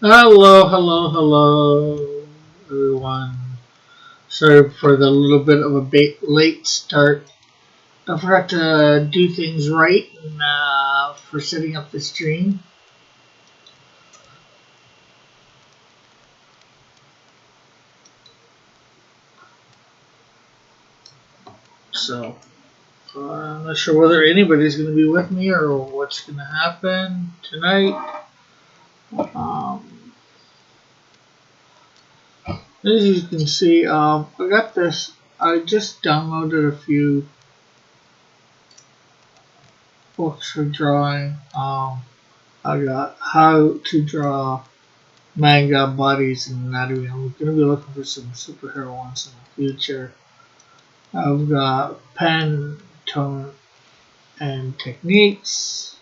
Hello, hello, hello, everyone. Sorry for the little bit of a late start. I forgot to do things right for setting up the stream. So, I'm not sure whether anybody's going to be with me or what's going to happen tonight. As you can see, I got this. I just downloaded a few books for drawing. I got How to Draw Manga, Bodies, and Anatomy. I'm going to be looking for some superhero ones in the future. I've got Pen, Tone, and Techniques.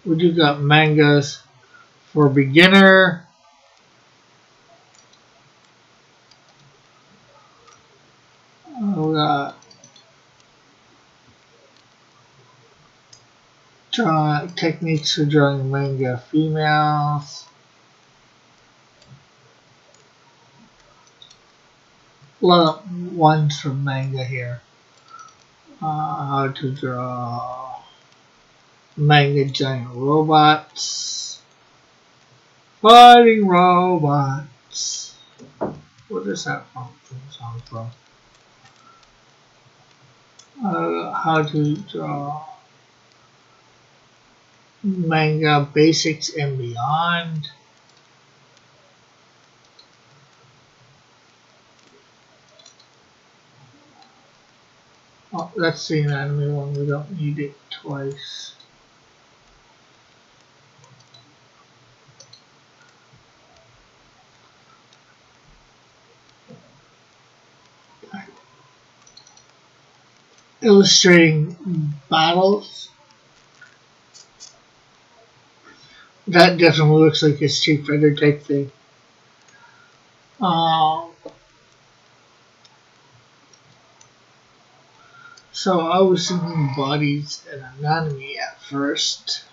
We do got mangas for beginner. We got techniques for drawing manga females. A lot of ones from manga here. How to draw manga giant robots. Fighting robots. What is that song from? How to draw manga basics and beyond. Oh, that's the anime one. We don't need it twice. Illustrating battles. That definitely looks like a Street Fighter type thing. So I was thinking bodies and anatomy at first.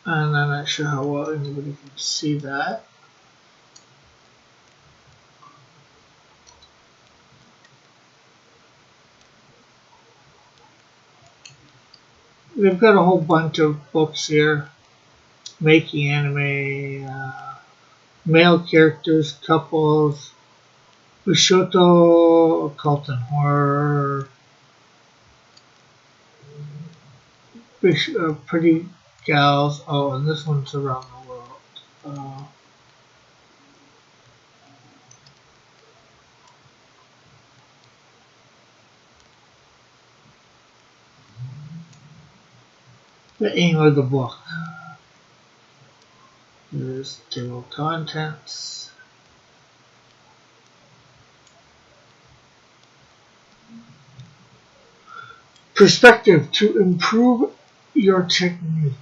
And I'm not sure how well anybody can see that. We've got a whole bunch of books here. Making anime, male characters, couples, Bushoto, occult and horror, pretty gals. Oh, and this one's around the world. The aim of the book. Here's the table of contents. Perspective to improve your technique.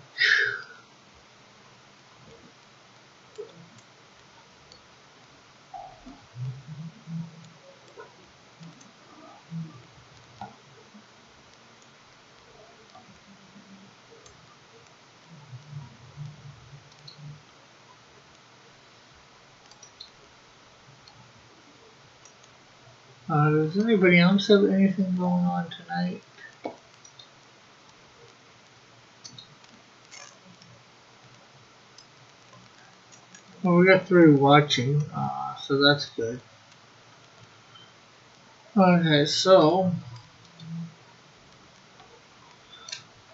Does anybody else have anything going on tonight? Well, we got 3 watching, so that's good. Okay, so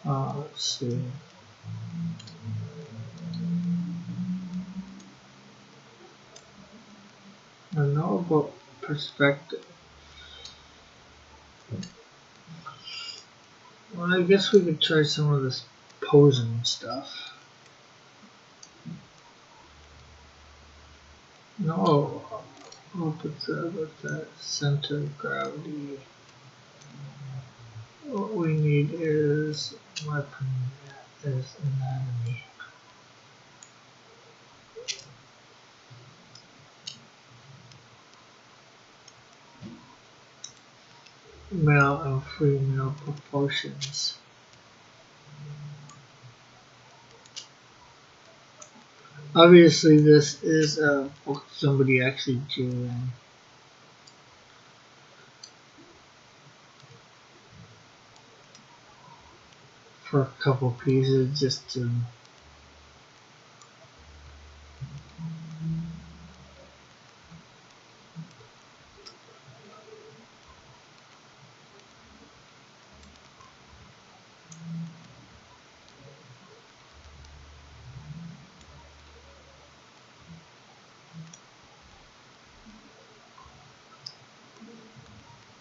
let's see. I know about perspective. Well, I guess we could try some of this posing stuff. No, what with the center of gravity. What we need is weapon is anatomy. male and female proportions. Obviously, this is a book somebody actually drew in. For a couple pieces just to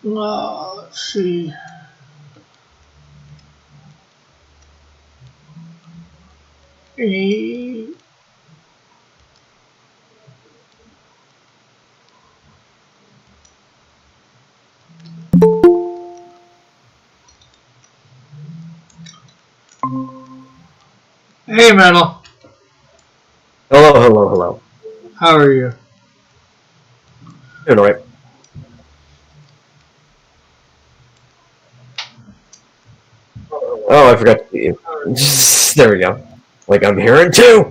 let's see. A Hey, Metal. Hello, hello, hello. How are you? Doing alright. Oh, I forgot to see you. There we go. Like, I'm hearing too!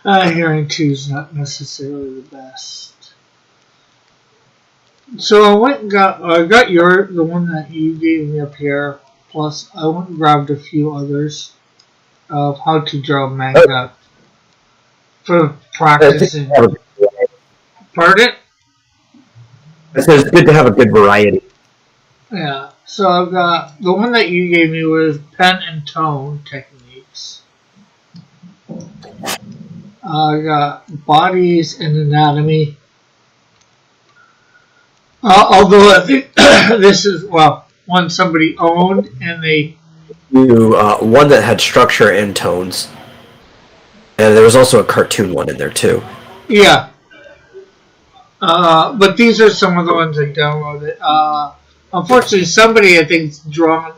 Hearing two is not necessarily the best. So I went and I got the one that you gave me up here. Plus, I went and grabbed a few others of how to draw manga for practicing. Pardon? I said it's good to have a good variety. Yeah. So I've got the one that you gave me was pen and tone techniques. I got bodies and anatomy. Although I think this is one somebody owned and they One that had structure and tones. And there was also a cartoon one in there too. Yeah. But these are some of the ones I downloaded. Unfortunately, somebody I think's drawn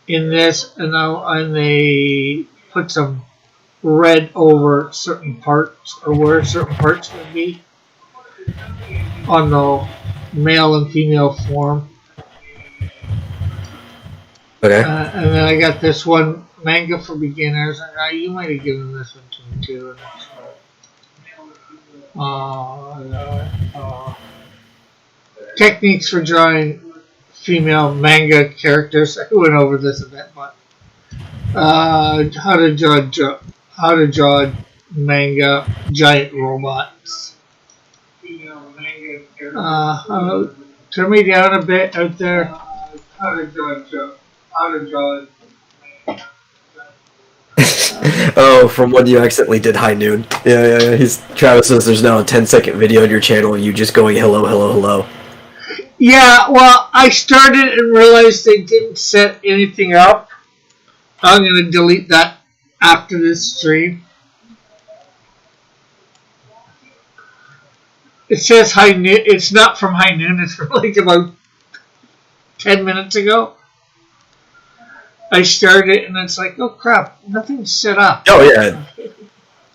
in this, and they put some red over certain parts or where certain parts would be on the male and female form. Okay. And then I got this one, manga for beginners. You might have given this one to me too. Techniques for drawing female manga characters. I went over this a bit, but how to draw manga giant robots. Turn me down a bit out there. How to draw. Oh, from when you accidentally did High Noon. Yeah. Travis says there's now a 10-second video on your channel of you just going hello, hello, hello. Yeah, well, I started and realized they didn't set anything up. I'm going to delete that after this stream. It says High Noon. It's not from High Noon. It's from like about 10 minutes ago. I started and it's like, oh crap, nothing's set up. Oh, yeah.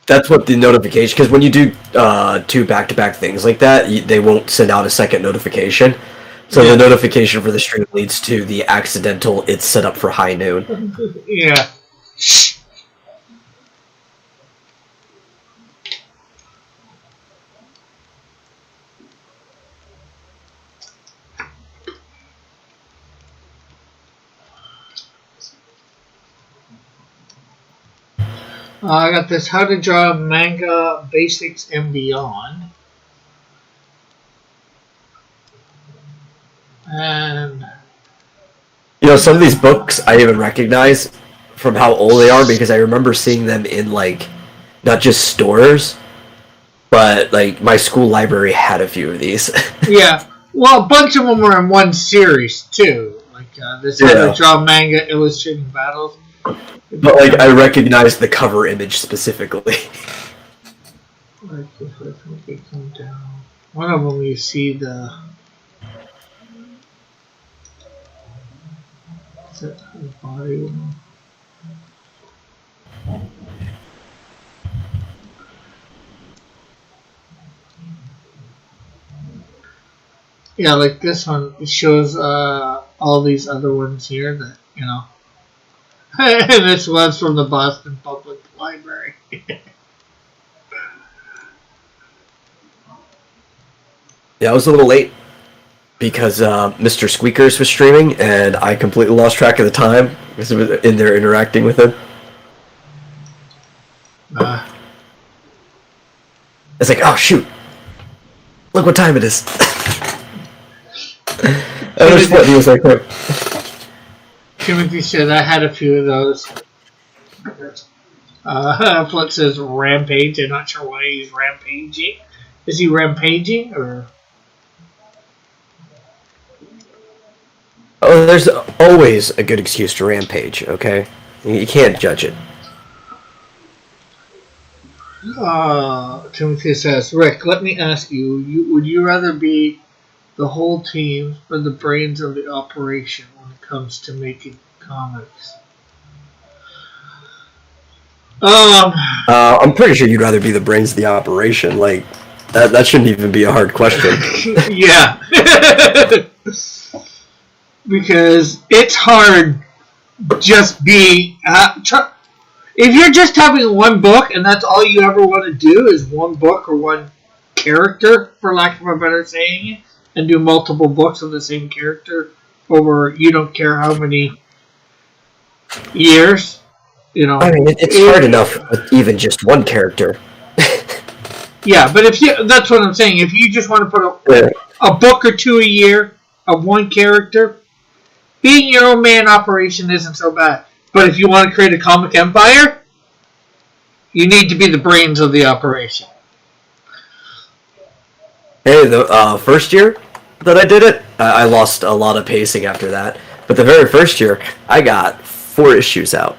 That's what the notification, because when you do two back-to-back things like that, they won't send out a second notification. So the notification for the stream leads to the accidental, it's set up for High Noon. Yeah. I got this How to Draw Manga Basics and Beyond. And some of these books I even recognize from how old they are because I remember seeing them in, like, not just stores, but, like, my school library had a few of these. Yeah. Well, a bunch of them were in one series, too. Like, this How to Draw Manga Illustrating Battles. But, like, I recognize the cover image specifically. Like, if I make it come down. One of them you see the... Is that the body one? yeah, like this one, it shows all these other ones here that, you know. And this one's from the Boston Public Library. Yeah, I was a little late because Mr. Squeakers was streaming, and I completely lost track of the time because I was in there interacting with him. It's like, oh shoot! Look what time it is. I was what he was like. Timothy said I had a few of those. Flex says rampage. I'm not sure why he's rampaging. Is he rampaging or? Oh, there's always a good excuse to rampage. Okay, you can't judge it. Timothy says, Rick, let me ask you, would you rather be the whole team or the brains of the operation when it comes to making comics? I'm pretty sure you'd rather be the brains of the operation. Like, that shouldn't even be a hard question. Yeah. Because it's hard just being... if you're just having one book and that's all you ever want to do is one book or one character, for lack of a better saying, and do multiple books of the same character over you don't care how many years, you know. I mean, it's hard enough with even just one character. Yeah, but that's what I'm saying. If you just want to put a book or two a year of one character, being your own man operation isn't so bad. But if you want to create a comic empire, you need to be the brains of the operation. Hey, the first year that I did it, I lost a lot of pacing after that. But the very first year, I got 4 issues out.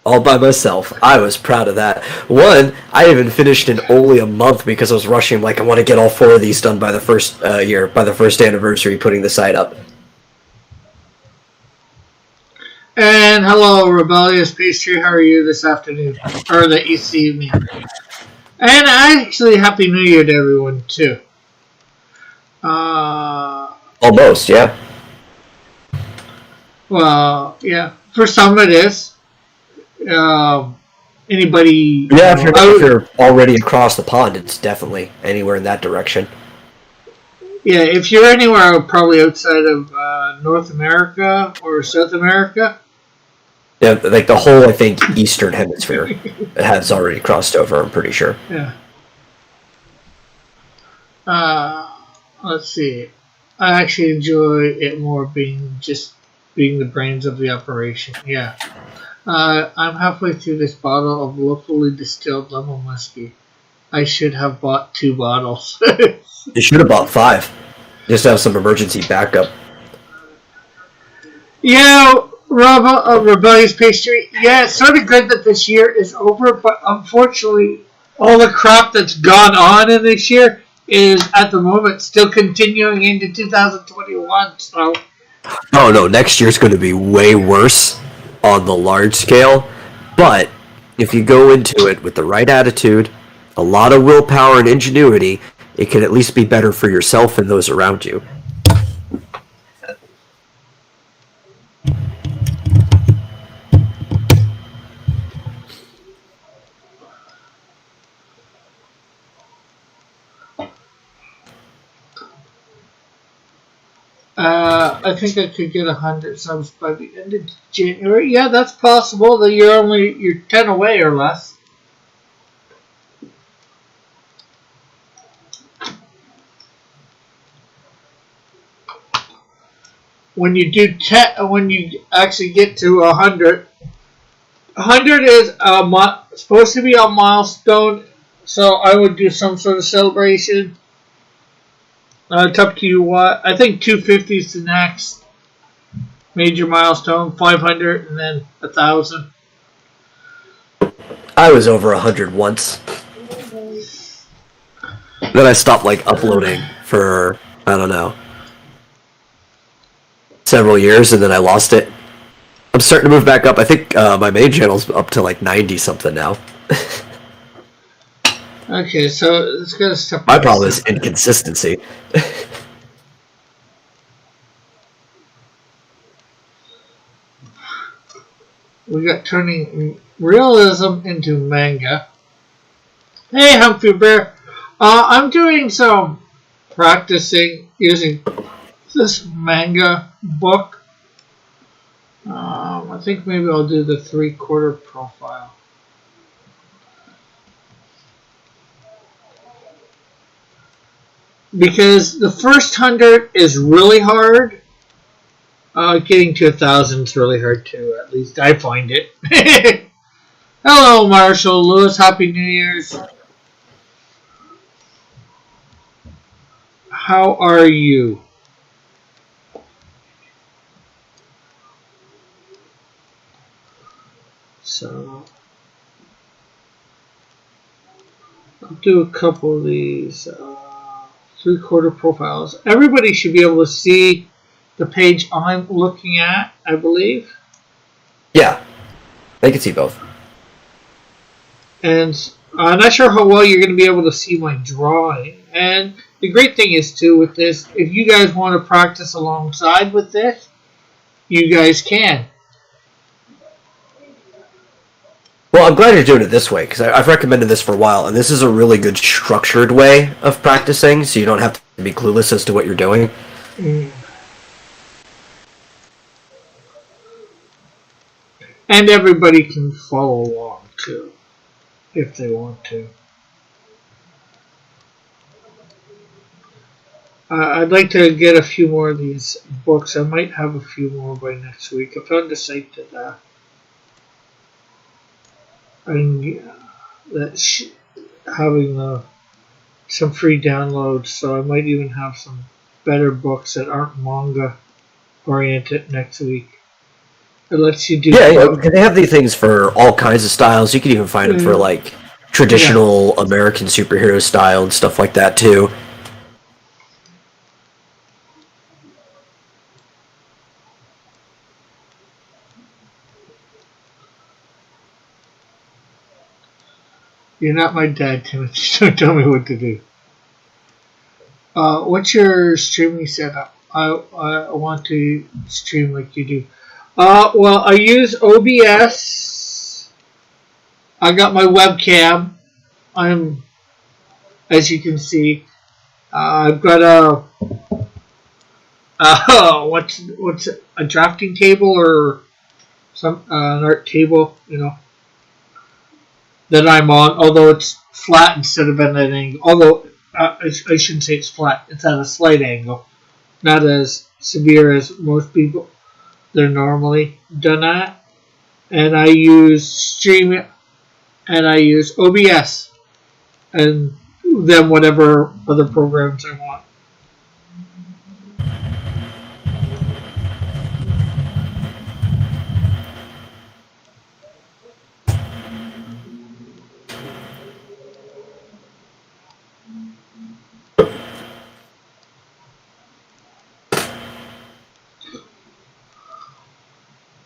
All by myself. I was proud of that. One, I even finished in only a month because I was rushing, like, I want to get all 4 of these done by the first year, by the first anniversary putting the site up. And hello, Rebellious Pastry. How are you this afternoon? Or this evening? And actually, Happy New Year to everyone, too. Almost, yeah. Well, yeah. For some it is. Anybody... Yeah, if you're already across the pond, it's definitely anywhere in that direction. Yeah, if you're anywhere probably outside of North America or South America... Yeah, like the whole, I think, Eastern Hemisphere has already crossed over, I'm pretty sure. Yeah. Let's see. I actually enjoy it more being the brains of the operation. Yeah. I'm halfway through this bottle of locally distilled lemon whiskey. I should have bought 2 bottles. You should have bought 5. Just to have some emergency backup. Yeah, Rebellious Pastry. Yeah, it's sort of good that this year is over, but unfortunately, all the crap that's gone on in this year is, at the moment, still continuing into 2021, so... Oh, no, next year's going to be way worse on the large scale, but if you go into it with the right attitude, a lot of willpower and ingenuity, it can at least be better for yourself and those around you. I think I could get 100 subs by the end of January. Yeah, that's possible. That you're 10 away or less. When you when you actually get to 100, 100 is supposed to be a milestone. So I would do some sort of celebration. It's up to you what. I think 250 is the next major milestone. 500 and then 1,000. I was over 100 once. Then I stopped uploading for, I don't know, several years, and then I lost it. I'm starting to move back up. I think my main channel's up to 90 something now. Okay, so let's go to step. My problem is inconsistency. We got turning realism into manga. Hey, Humphrey Bear. I'm doing some practicing using this manga book. I think maybe I'll do the 3/4 profile. Because the first 100 is really hard. Getting to 1,000 is really hard too. At least I find it. Hello, Marshall Lewis. Happy New Year's. How are you? So I'll do a couple of these 3/4 profiles. Everybody should be able to see the page I'm looking at, I believe. Yeah, they can see both. And I'm not sure how well you're going to be able to see my drawing. And the great thing is, too, with this, if you guys want to practice alongside with this, you guys can. Well, I'm glad you're doing it this way, because I've recommended this for a while, and this is a really good structured way of practicing, so you don't have to be clueless as to what you're doing. And everybody can follow along, too, if they want to. I'd like to get a few more of these books. I might have a few more by next week. I found a site that that's having some free downloads, so I might even have some better books that aren't manga oriented next week. It lets you do. Yeah, they have these things for all kinds of styles. You can even find them for like traditional American superhero style and stuff like that too. You're not my dad, Timothy. Don't tell me what to do. What's your streaming setup? I want to stream like you do. Well, I use OBS. I got my webcam. As you can see, I've got what's a drafting table or an art table, that I'm on, although it's flat instead of at an angle. Although I shouldn't say it's flat; it's at a slight angle, not as severe as most people they're normally done at. And I use Stream, and I use OBS, and then whatever other programs I want.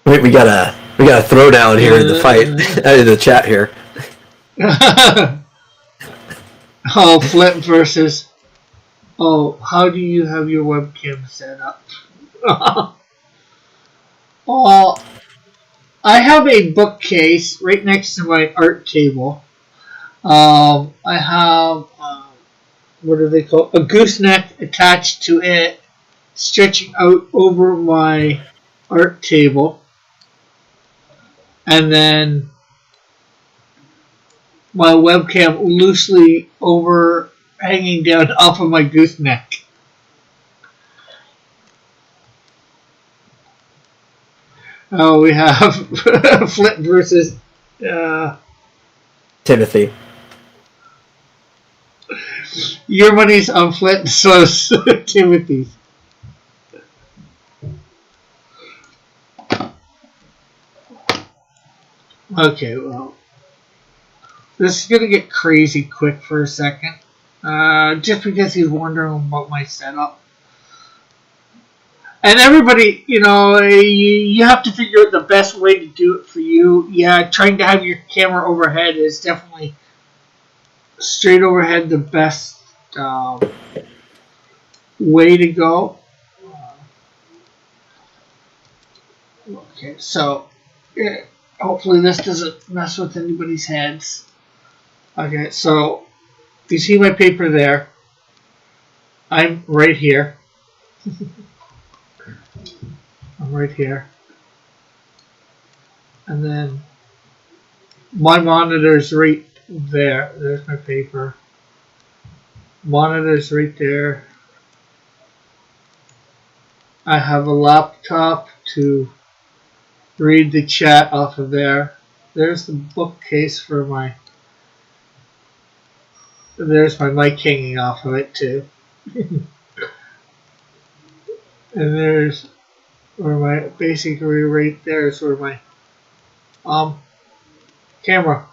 Wait, we got a throwdown here in the fight, in the chat here. Oh, Flip versus. Oh, how do you have your webcam set up? Oh, I have a bookcase right next to my art table. I have what do they call a gooseneck attached to it, stretching out over my art table. And then my webcam loosely hanging down off of my gooseneck. Oh, we have Flint versus Timothy. Your money's on Flint, so is Timothy's. Okay, well, this is going to get crazy quick for a second. Just because he's wondering about my setup. And everybody, you have to figure out the best way to do it for you. Yeah, trying to have your camera overhead is definitely straight overhead the best way to go. Okay, so yeah, hopefully this doesn't mess with anybody's heads. Okay, so you see my paper there. I'm right here. I'm right here. And then my monitor's right there. There's my paper. Monitor's right there. I have a laptop to read the chat off of there. There's the bookcase for my... There's my mic hanging off of it too. And there's where my... Basically right there is where my camera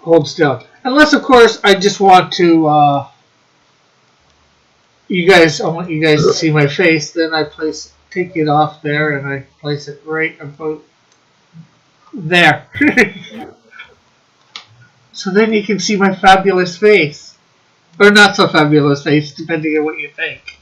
holds down. Unless of course I just want to I want you guys to see my face, then I take it off there and I place it right about there. So then you can see my fabulous face. Or not so fabulous face, depending on what you think.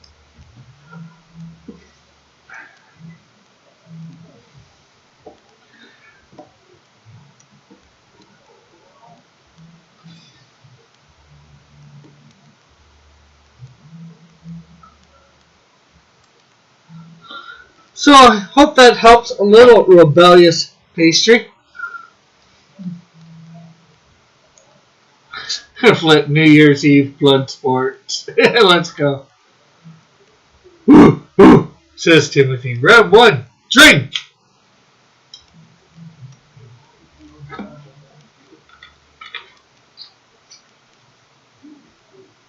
So I hope that helps a little, rebellious pastry. Flip New Year's Eve blood sports. Let's go. Ooh, ooh, says Timothy. Round one, drink.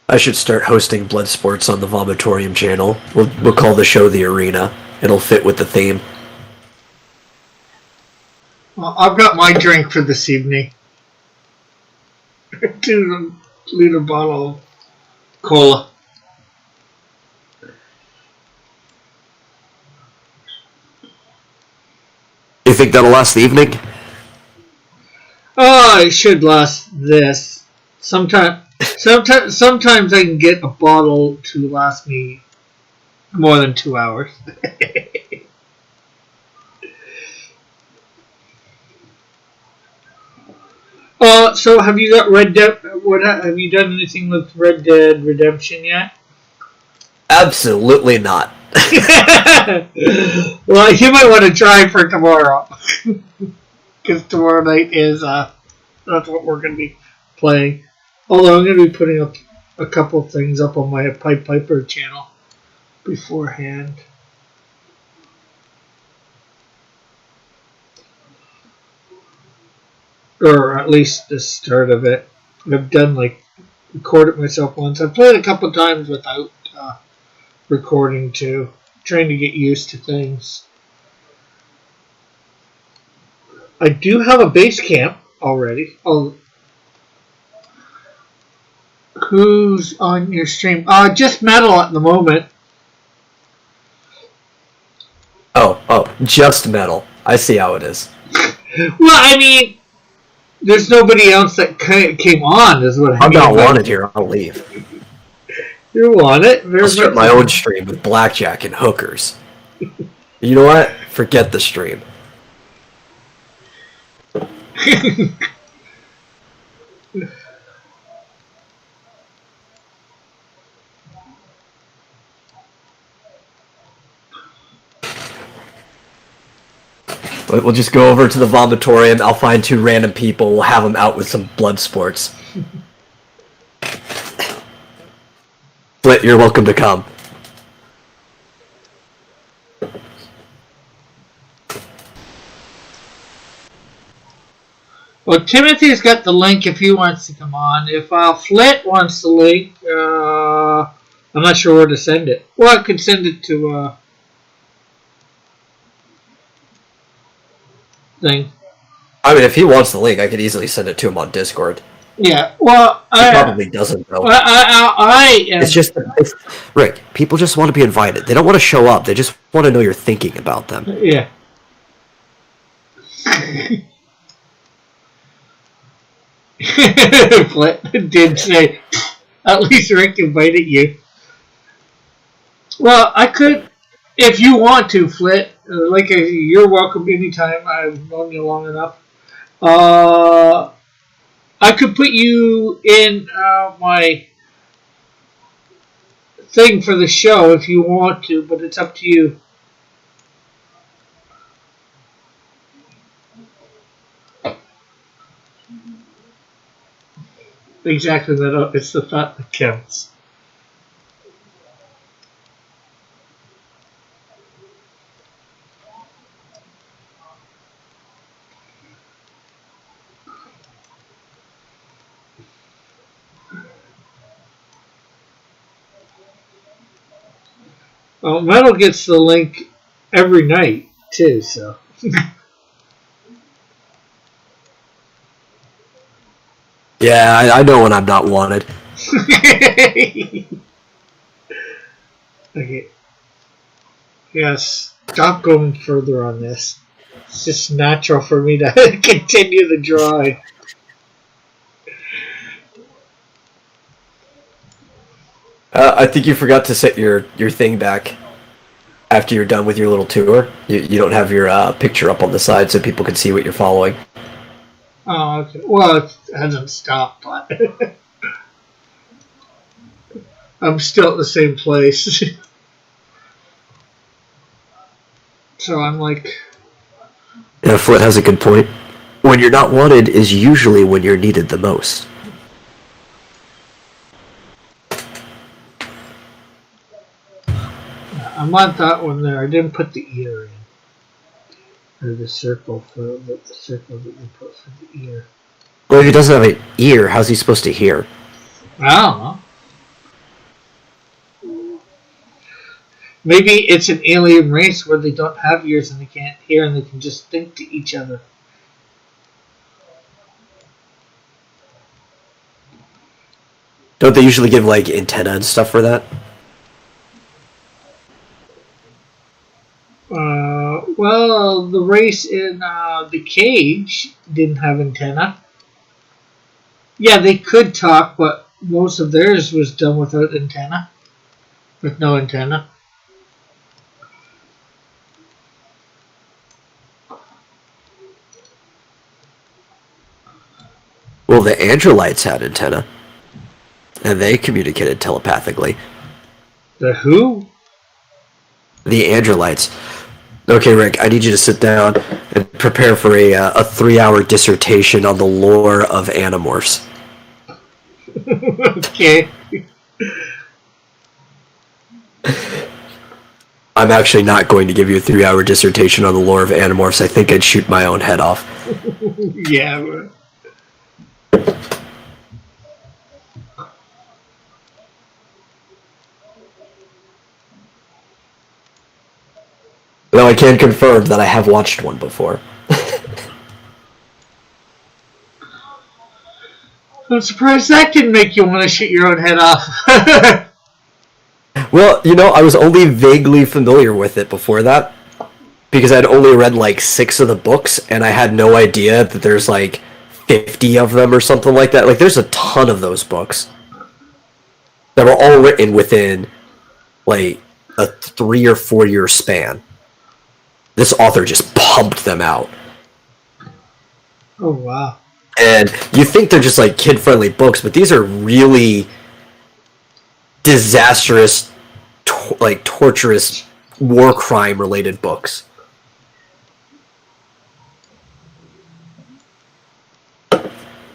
I should start hosting blood sports on the Vomitorium channel. We'll call the show The Arena. It'll fit with the theme. Well, I've got my drink for this evening. 2-liter bottle of cola. You think that'll last the evening? Oh, it should last this. Sometimes I can get a bottle to last me more than 2 hours. So have you got Red Dead? Have you done anything with Red Dead Redemption yet? Absolutely not. Well, you might want to try for tomorrow, because tomorrow night is that's what we're going to be playing. Although I'm going to be putting up a couple things up on my Pied Piper channel beforehand. Or at least the start of it. I've done recorded myself once. I've played a couple times without recording too. Trying to get used to things. I do have a base camp already. Who's on your stream? Just Metal at the moment. Oh, just Metal. I see how it is. Well, I mean, there's nobody else that came on, is what I mean. I'm not wanted here. I'll leave. You want it? I'll start my own stream with blackjack and hookers. You know what? Forget the stream. We'll just go over to the Vomitorium. I'll find 2 random people. We'll have them out with some blood sports. Flint, you're welcome to come. Well, Timothy's got the link if he wants to come on. If Flint wants the link, I'm not sure where to send it. Well, I could send it to thing. I mean, if he wants the link, I could easily send it to him on Discord. Yeah, well, He probably doesn't though. It's just Rick. People just want to be invited. They don't want to show up. They just want to know you're thinking about them. Yeah. Flit did say, at least Rick invited you. Well, I could, if you want to, Flit. You're welcome anytime. I've known you long enough. I could put you in my thing for the show if you want to, but it's up to you. Exactly that. It's the thought that counts. Well, Metal gets the link every night too, so. Yeah, I know when I'm not wanted. Okay. Yes. Stop going further on this. It's just natural for me to continue the drawing. I think you forgot to set your thing back after you're done with your little tour. You don't have your picture up on the side so people can see what you're following. Oh, okay. Well, it hasn't stopped, but I'm still at the same place. So I'm like... Yeah, Flit has a good point. When you're not wanted is usually when you're needed the most. I want that one there. I didn't put the ear in. Or the circle the circle that you put for the ear. Well, if he doesn't have an ear, how's he supposed to hear? I don't know. Maybe it's an alien race where they don't have ears and they can't hear and they can just think to each other. Don't they usually give, like, antenna and stuff for that? Well, the race in the cage didn't have antenna. Yeah, they could talk, but most of theirs was done without antenna. With no antenna. Well, the Androlites had antenna. And they communicated telepathically. The who? The Androlites. Okay, Rick, I need you to sit down and prepare for a 3-hour dissertation on the lore of Animorphs. Okay. I'm actually not going to give you a 3-hour dissertation on the lore of Animorphs. I think I'd shoot my own head off. Yeah, bro. Though I can confirm that I have watched one before. I'm surprised that didn't make you want to shoot your own head off. Well, I was only vaguely familiar with it before that. Because I'd only read like 6 of the books, and I had no idea that there's like 50 of them or something like that. Like, there's a ton of those books that were all written within like a 3 or 4 year span. This author just pumped them out. Oh, wow. And you think they're just like kid-friendly books, but these are really disastrous, torturous, war crime-related books.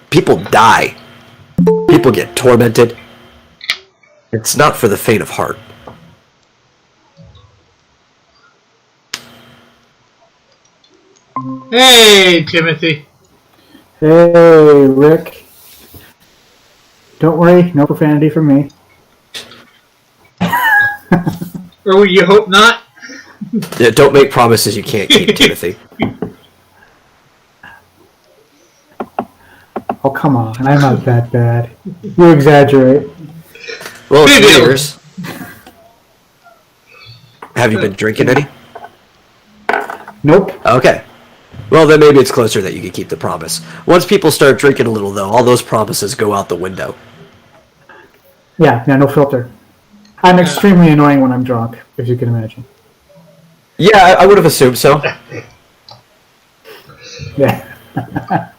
People die. People get tormented. It's not for the faint of heart. Hey, Timothy. Hey, Rick. Don't worry, no profanity from me. Or you hope not? Yeah, don't make promises you can't keep, Timothy. Oh, come on, I'm not that bad. You exaggerate. Well, it's years. Have you been drinking any? Nope. Okay. Well, then maybe it's closer that you can keep the promise. Once people start drinking a little, though, all those promises go out the window. Yeah, no filter. I'm extremely annoying when I'm drunk, if you can imagine. Yeah, I would have assumed so. Yeah.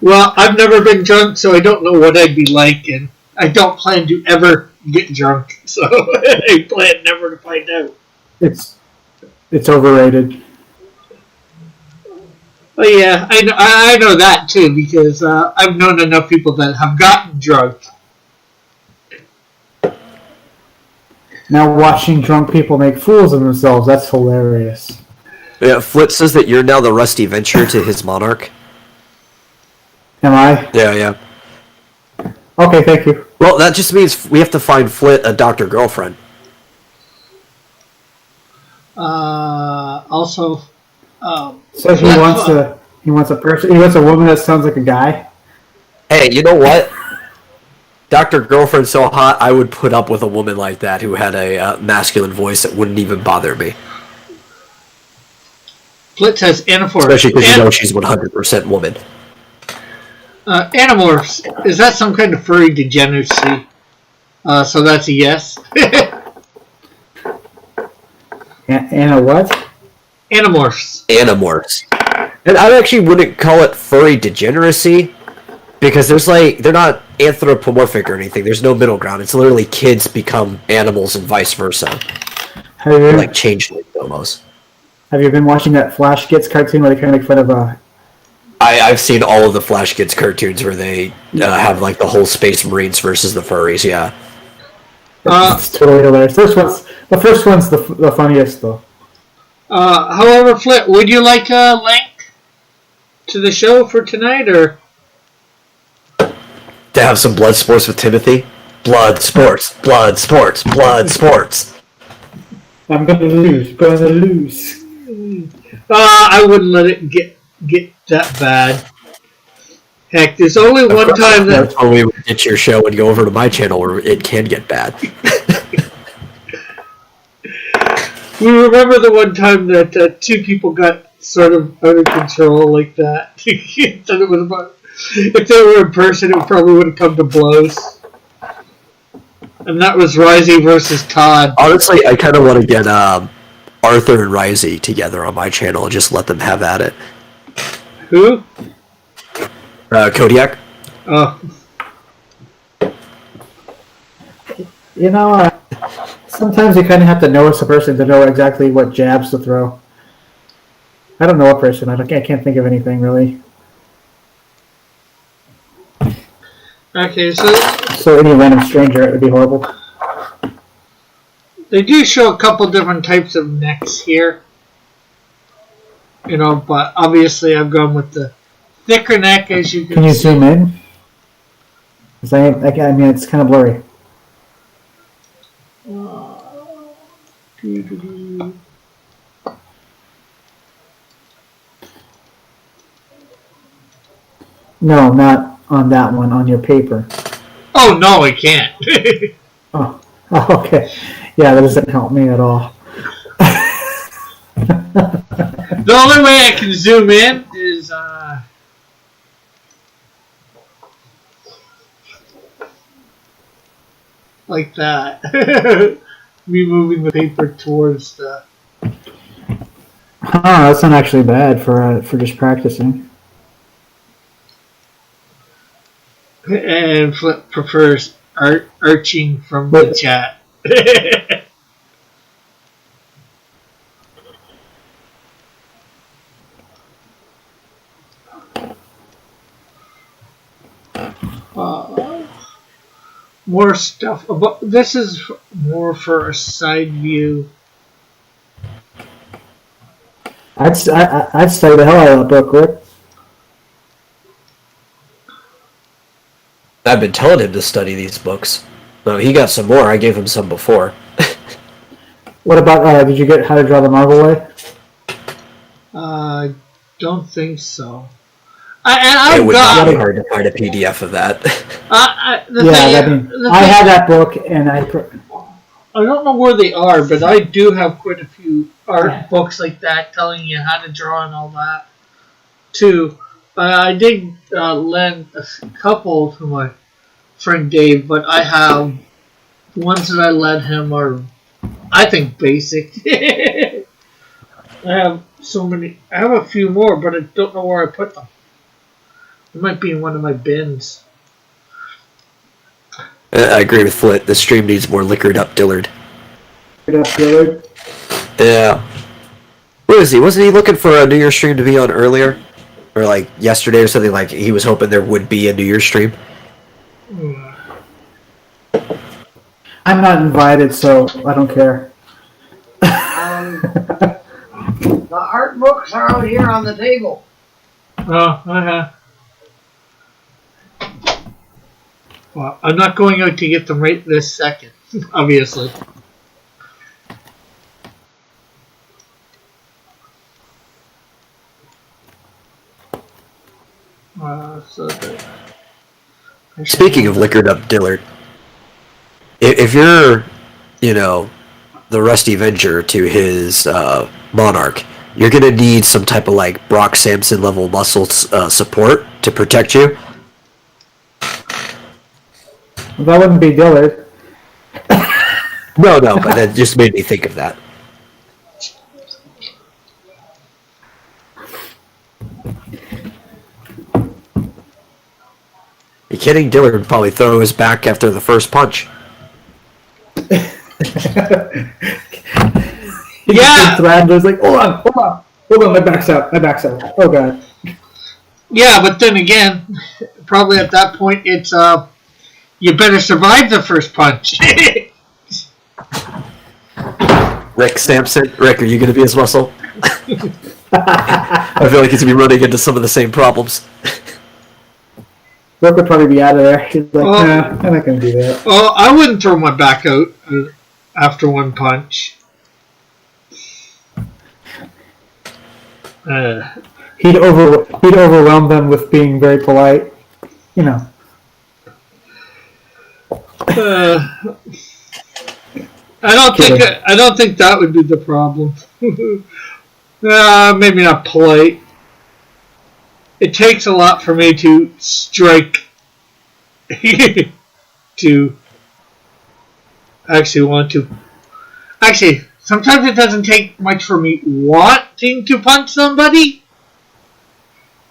Well, I've never been drunk, so I don't know what I'd be like, and I don't plan to ever get drunk, so I plan never to find out. It's overrated. But yeah, I know that too, because I've known enough people that have gotten drunk. Now watching drunk people make fools of themselves, that's hilarious. Yeah, Flit says that you're now the Rusty Venture to his Monarch. Am I? Yeah. Okay, thank you. Well, that just means we have to find Flit a doctor girlfriend. Also, So he wants a person. He wants a woman that sounds like a guy. Hey, you know what? Dr. Girlfriend's so hot, I would put up with a woman like that who had a masculine voice that wouldn't even bother me. Flit says Animorphs. Especially because you know she's 100% woman. Animorphs, is that some kind of furry degeneracy? So that's a yes. And a what? Animorphs. Animorphs. And I actually wouldn't call it furry degeneracy, because they're not anthropomorphic or anything. There's no middle ground. It's literally kids become animals and vice versa. Like changelings almost. Have you been watching that Flash Gets cartoon where they kind of make fun of I've seen all of the Flash Kids cartoons where they have like the whole Space Marines versus the furries. Yeah. It's totally hilarious. The first one's the funniest though. However, Flit, would you like a link to the show for tonight, or to have some blood sports with Timothy? Blood sports. I'm gonna lose. I wouldn't let it get that bad. Heck, there's only one time that... That's when we would get your show and go over to my channel where it can get bad. We remember the one time that two people got sort of out of control like that. That it was about, if they were in person, it probably would have come to blows. And that was Risey versus Todd. Honestly, I kind of want to get Arthur and Risey together on my channel and just let them have at it. Who? Kodiak. Oh. You know, sometimes you kind of have to notice a person to know exactly what jabs to throw. I don't know a person. I can't think of anything really. Okay, so any random stranger, it would be horrible. They do show a couple different types of necks here. You know, but obviously I've gone with the thicker neck, as you can see. Can you zoom in? Because I mean, it's kind of blurry. No, not on that one, on your paper. Oh, no, I can't. Oh, okay. Yeah, that doesn't help me at all. The only way I can zoom in is, like that. Me moving the paper towards the... That's not actually bad for just practicing. And Flip prefers arching from the chat. More stuff about this is more for a side view. I'd study the hell out of that book, Rick. I've been telling him to study these books. No, he got some more. I gave him some before. What about, did you get How to Draw the Marvel Way? Don't think so. It would not be hard to find a PDF of that. I had that book, and I don't know where they are, but I do have quite a few art books like that telling you how to draw and all that. too. I did lend a couple to my friend Dave, but I have the ones that I lent him are, I think, basic. I have so many. I have a few more, but I don't know where I put them. It might be in one of my bins. I agree with Flit. The stream needs more liquored up Dillard. Yeah. What is he? Wasn't he looking for a New Year's stream to be on earlier? Or like yesterday or something, like he was hoping there would be a New Year's stream? I'm not invited, so I don't care. The art books are out here on the table. Oh, Well, I'm not going out to get them right this second, obviously. Speaking of liquored up Dillard, if you're, the Rusty Avenger to his Monarch, you're gonna need some type of like Brock Samson level muscle support to protect you. That wouldn't be Dillard. No, but that just made me think of that. You kidding? Dillard would probably throw his back after the first punch. Yeah. There's like, hold on, my back's out. Oh god. Yeah, but then again, probably at that point it's you better survive the first punch. Rick Sampson. Rick, are you going to be his muscle? I feel like he's going to be running into some of the same problems. Rick would probably be out of there. He's like, nah, I'm not going to do that. Well, I wouldn't throw my back out after one punch. He'd overwhelm them with being very polite. I don't think that would be the problem. Maybe not polite. It takes a lot for me to strike to actually want to. Actually, sometimes it doesn't take much for me wanting to punch somebody.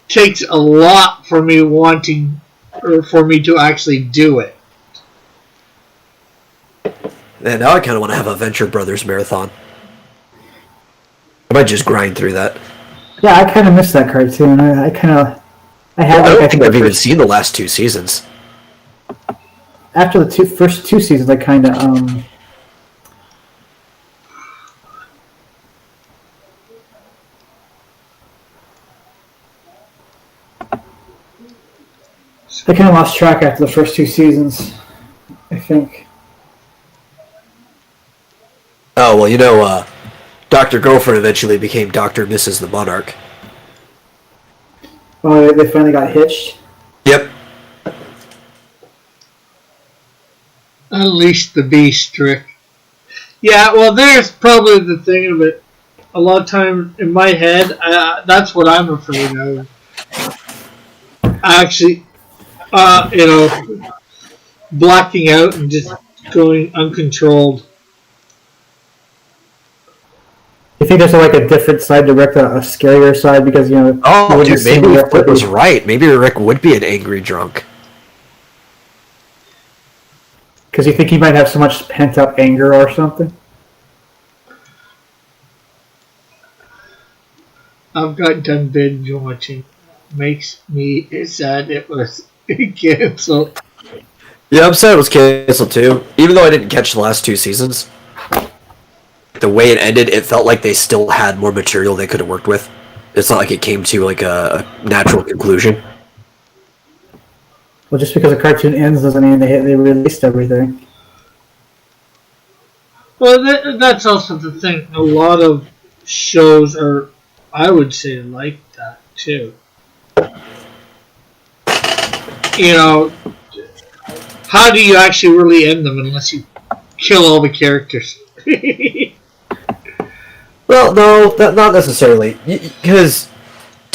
It takes a lot for me wanting, or for me to actually do it. And now I kind of want to have a Venture Brothers marathon. I might just grind through that. Yeah, I kind of missed that cartoon. I don't think I've even seen the last two seasons. After the first two seasons, I kind of lost track after the first two seasons, I think. Oh, well, Dr. Girlfriend eventually became Dr. Mrs. the Monarch. Oh, they finally got hitched? Yep. Unleash the beast, Rick. Yeah, well, there's probably the thing of it. A lot of time in my head, that's what I'm afraid of. Actually, blacking out and just going uncontrolled. You think there's like a different side to Rick, a scarier side, because Oh, dude, maybe Rick was right. Maybe Rick would be an angry drunk. Because you think he might have so much pent up anger or something. I've got done binge watching. Makes me sad it was canceled. Yeah, I'm sad it was canceled too. Even though I didn't catch the last two seasons. The way it ended, it felt like they still had more material they could have worked with. It's not like it came to like a natural conclusion. Well, just because a cartoon ends doesn't mean they released everything. Well, that's also the thing. A lot of shows are, I would say, like that too. How do you actually really end them unless you kill all the characters? Well, no, not necessarily. Because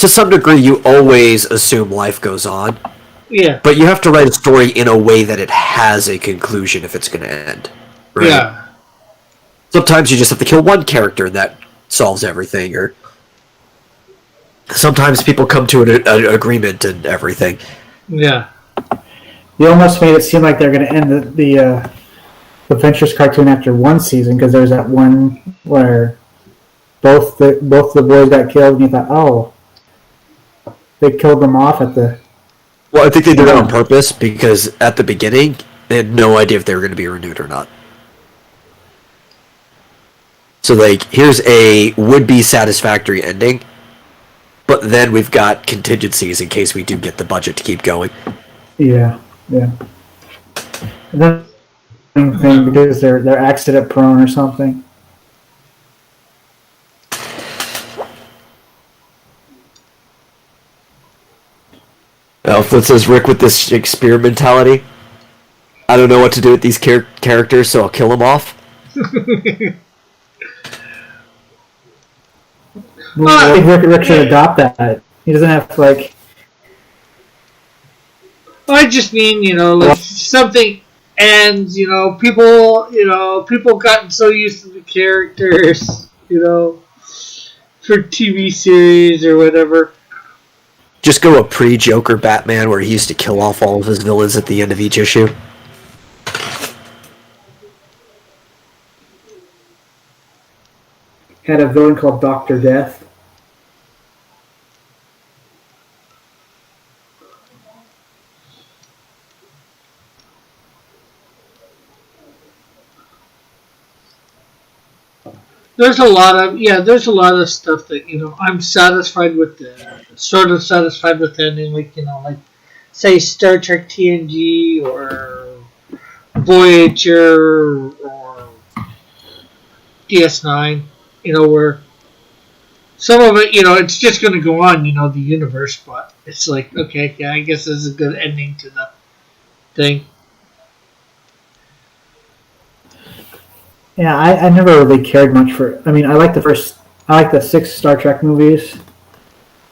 to some degree, you always assume life goes on, Yeah. but you have to write a story in a way that it has a conclusion if it's going to end. Right? Yeah. Sometimes you just have to kill one character and that solves everything, or sometimes people come to an agreement and everything. Yeah. You almost made it seem like they're going to end the Ventures cartoon after one season, because there's that one where both the boys got killed, and you thought, oh, they killed them off at the... Well, I think they did that on purpose, because at the beginning, they had no idea if they were going to be renewed or not. So, like, here's a would-be satisfactory ending, but then we've got contingencies in case we do get the budget to keep going. Yeah. And then thing because they're accident prone or something. Flint says, Rick with this Shakespeare mentality. I don't know what to do with these characters, so I'll kill them off. I think Rick should adopt that. He doesn't have to, like... I just mean, like something ends, people gotten so used to the characters, for TV series or whatever. Just go a pre-Joker Batman where he used to kill off all of his villains at the end of each issue. Had a villain called Dr. Death. There's a lot of stuff that, I'm satisfied with sort of satisfied with the ending, like say Star Trek TNG or Voyager or DS9, where some of it, it's just going to go on, the universe, but it's like, okay, yeah, I guess this is a good ending to the thing. Yeah, I never really cared much for... I mean, I like the 6 Star Trek movies,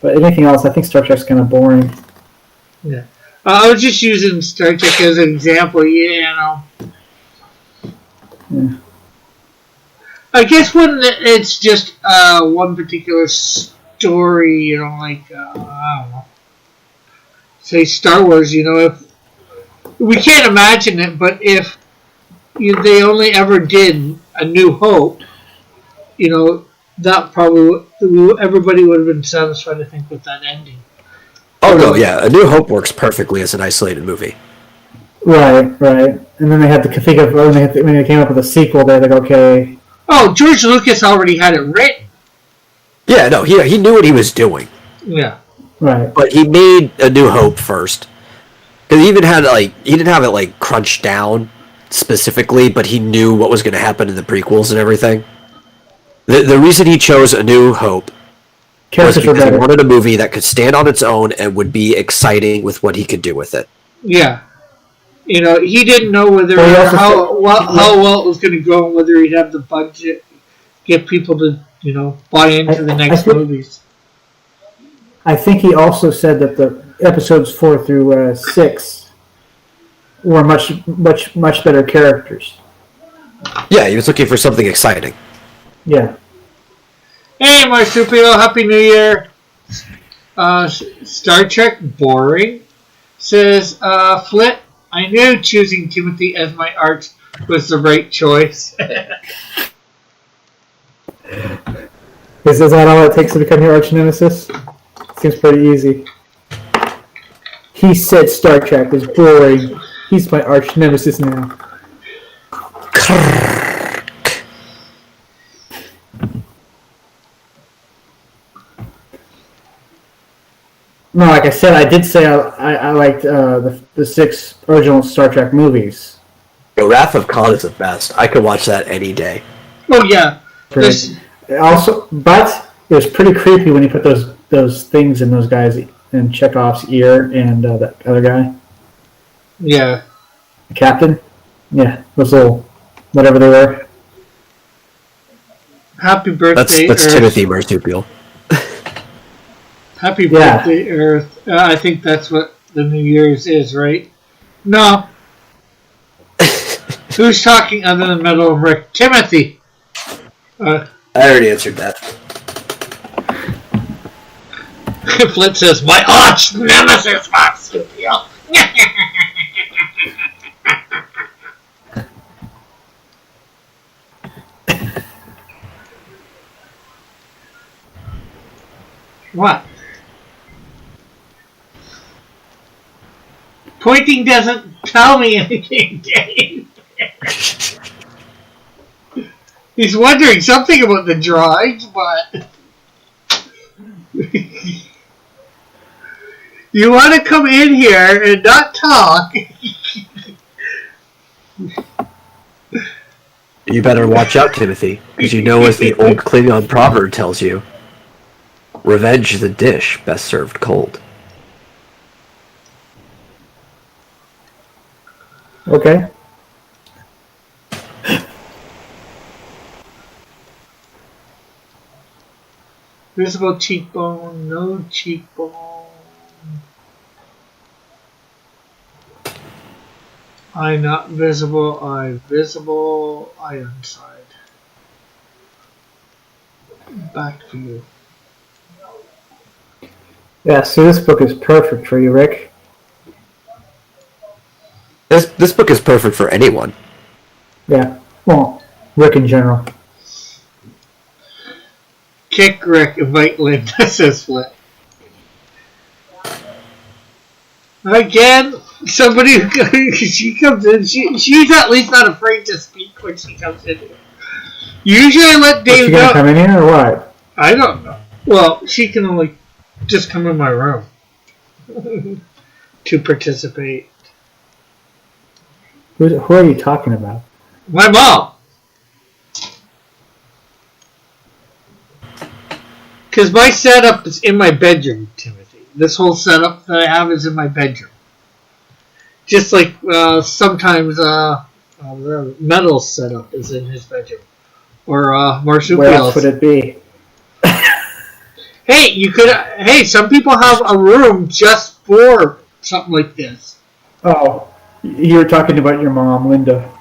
but anything else, I think Star Trek's kind of boring. Yeah. I was just using Star Trek as an example, Yeah. I guess when it's just one particular story, I don't know, say Star Wars, if we can't imagine it, but if they only ever did A New Hope, that probably everybody would have been satisfied, I think, with that ending. Oh no, yeah, A New Hope works perfectly as an isolated movie. Right. And then they had to think of when they came up with a sequel. They're like, okay. Oh, George Lucas already had it written. Yeah, no, he knew what he was doing. Yeah. Right. But he made A New Hope first, because he even had he didn't have it crunched down specifically, but he knew what was going to happen in the prequels and everything. The reason he chose A New Hope was because he wanted a movie that could stand on its own and would be exciting with what he could do with it. Yeah. He didn't know how well it was going to go and whether he'd have the budget, get people to, buy into the next movies. I think he also said that the episodes 4 through 6 were much better characters. Yeah, he was looking for something exciting. Yeah. Hey, Marsupial, Happy New Year. Star Trek boring, says Flit. I knew choosing Timothy as my arch was the right choice. Is that all it takes to become your arch nemesis? Seems pretty easy. He said Star Trek is boring. He's my arch nemesis now. No, like I said, I did say I liked the 6 original Star Trek movies. Wrath of Khan is the best. I could watch that any day. Oh yeah. Also, but it was pretty creepy when you put those things in those guys in Chekhov's ear and that other guy. Yeah. The captain? Yeah, those little whatever they were. Happy birthday, That's Timothy Marsupial. Happy Yeah. birthday, Earth. I think that's what the New Year's is, right? No. Who's talking other than Metal and Rick? Timothy. I already answered that. Flint says, my arch nemesis, Marsupial. What? Pointing doesn't tell me anything, Dave. He's wondering something about the drawings, but you want to come in here and not talk. You better watch out, Timothy, because you know as the old Klingon proverb tells you, revenge is a dish best served cold. Okay. Visible cheekbone, no cheekbone. Eye not visible, eye visible, eye inside. Back to you. Yeah, so this book is perfect for you, Rick. This book is perfect for anyone. Yeah. Well, Rick in general. Kick Rick, invite Linda, says Flint. Again, somebody who she comes in, she's at least not afraid to speak when she comes in here. Usually I let Is Dave she gonna know. come in here or what? I don't know. Well, she can only just come in my room to participate. Who are you talking about? My mom. Because my setup is in my bedroom, Timothy. This whole setup that I have is in my bedroom. Just like sometimes the metal setup is in his bedroom. Or Where else Marsupial's. would it be? Hey, you could. Hey, some people have a room just for something like this. Oh, you were talking about your mom, Linda.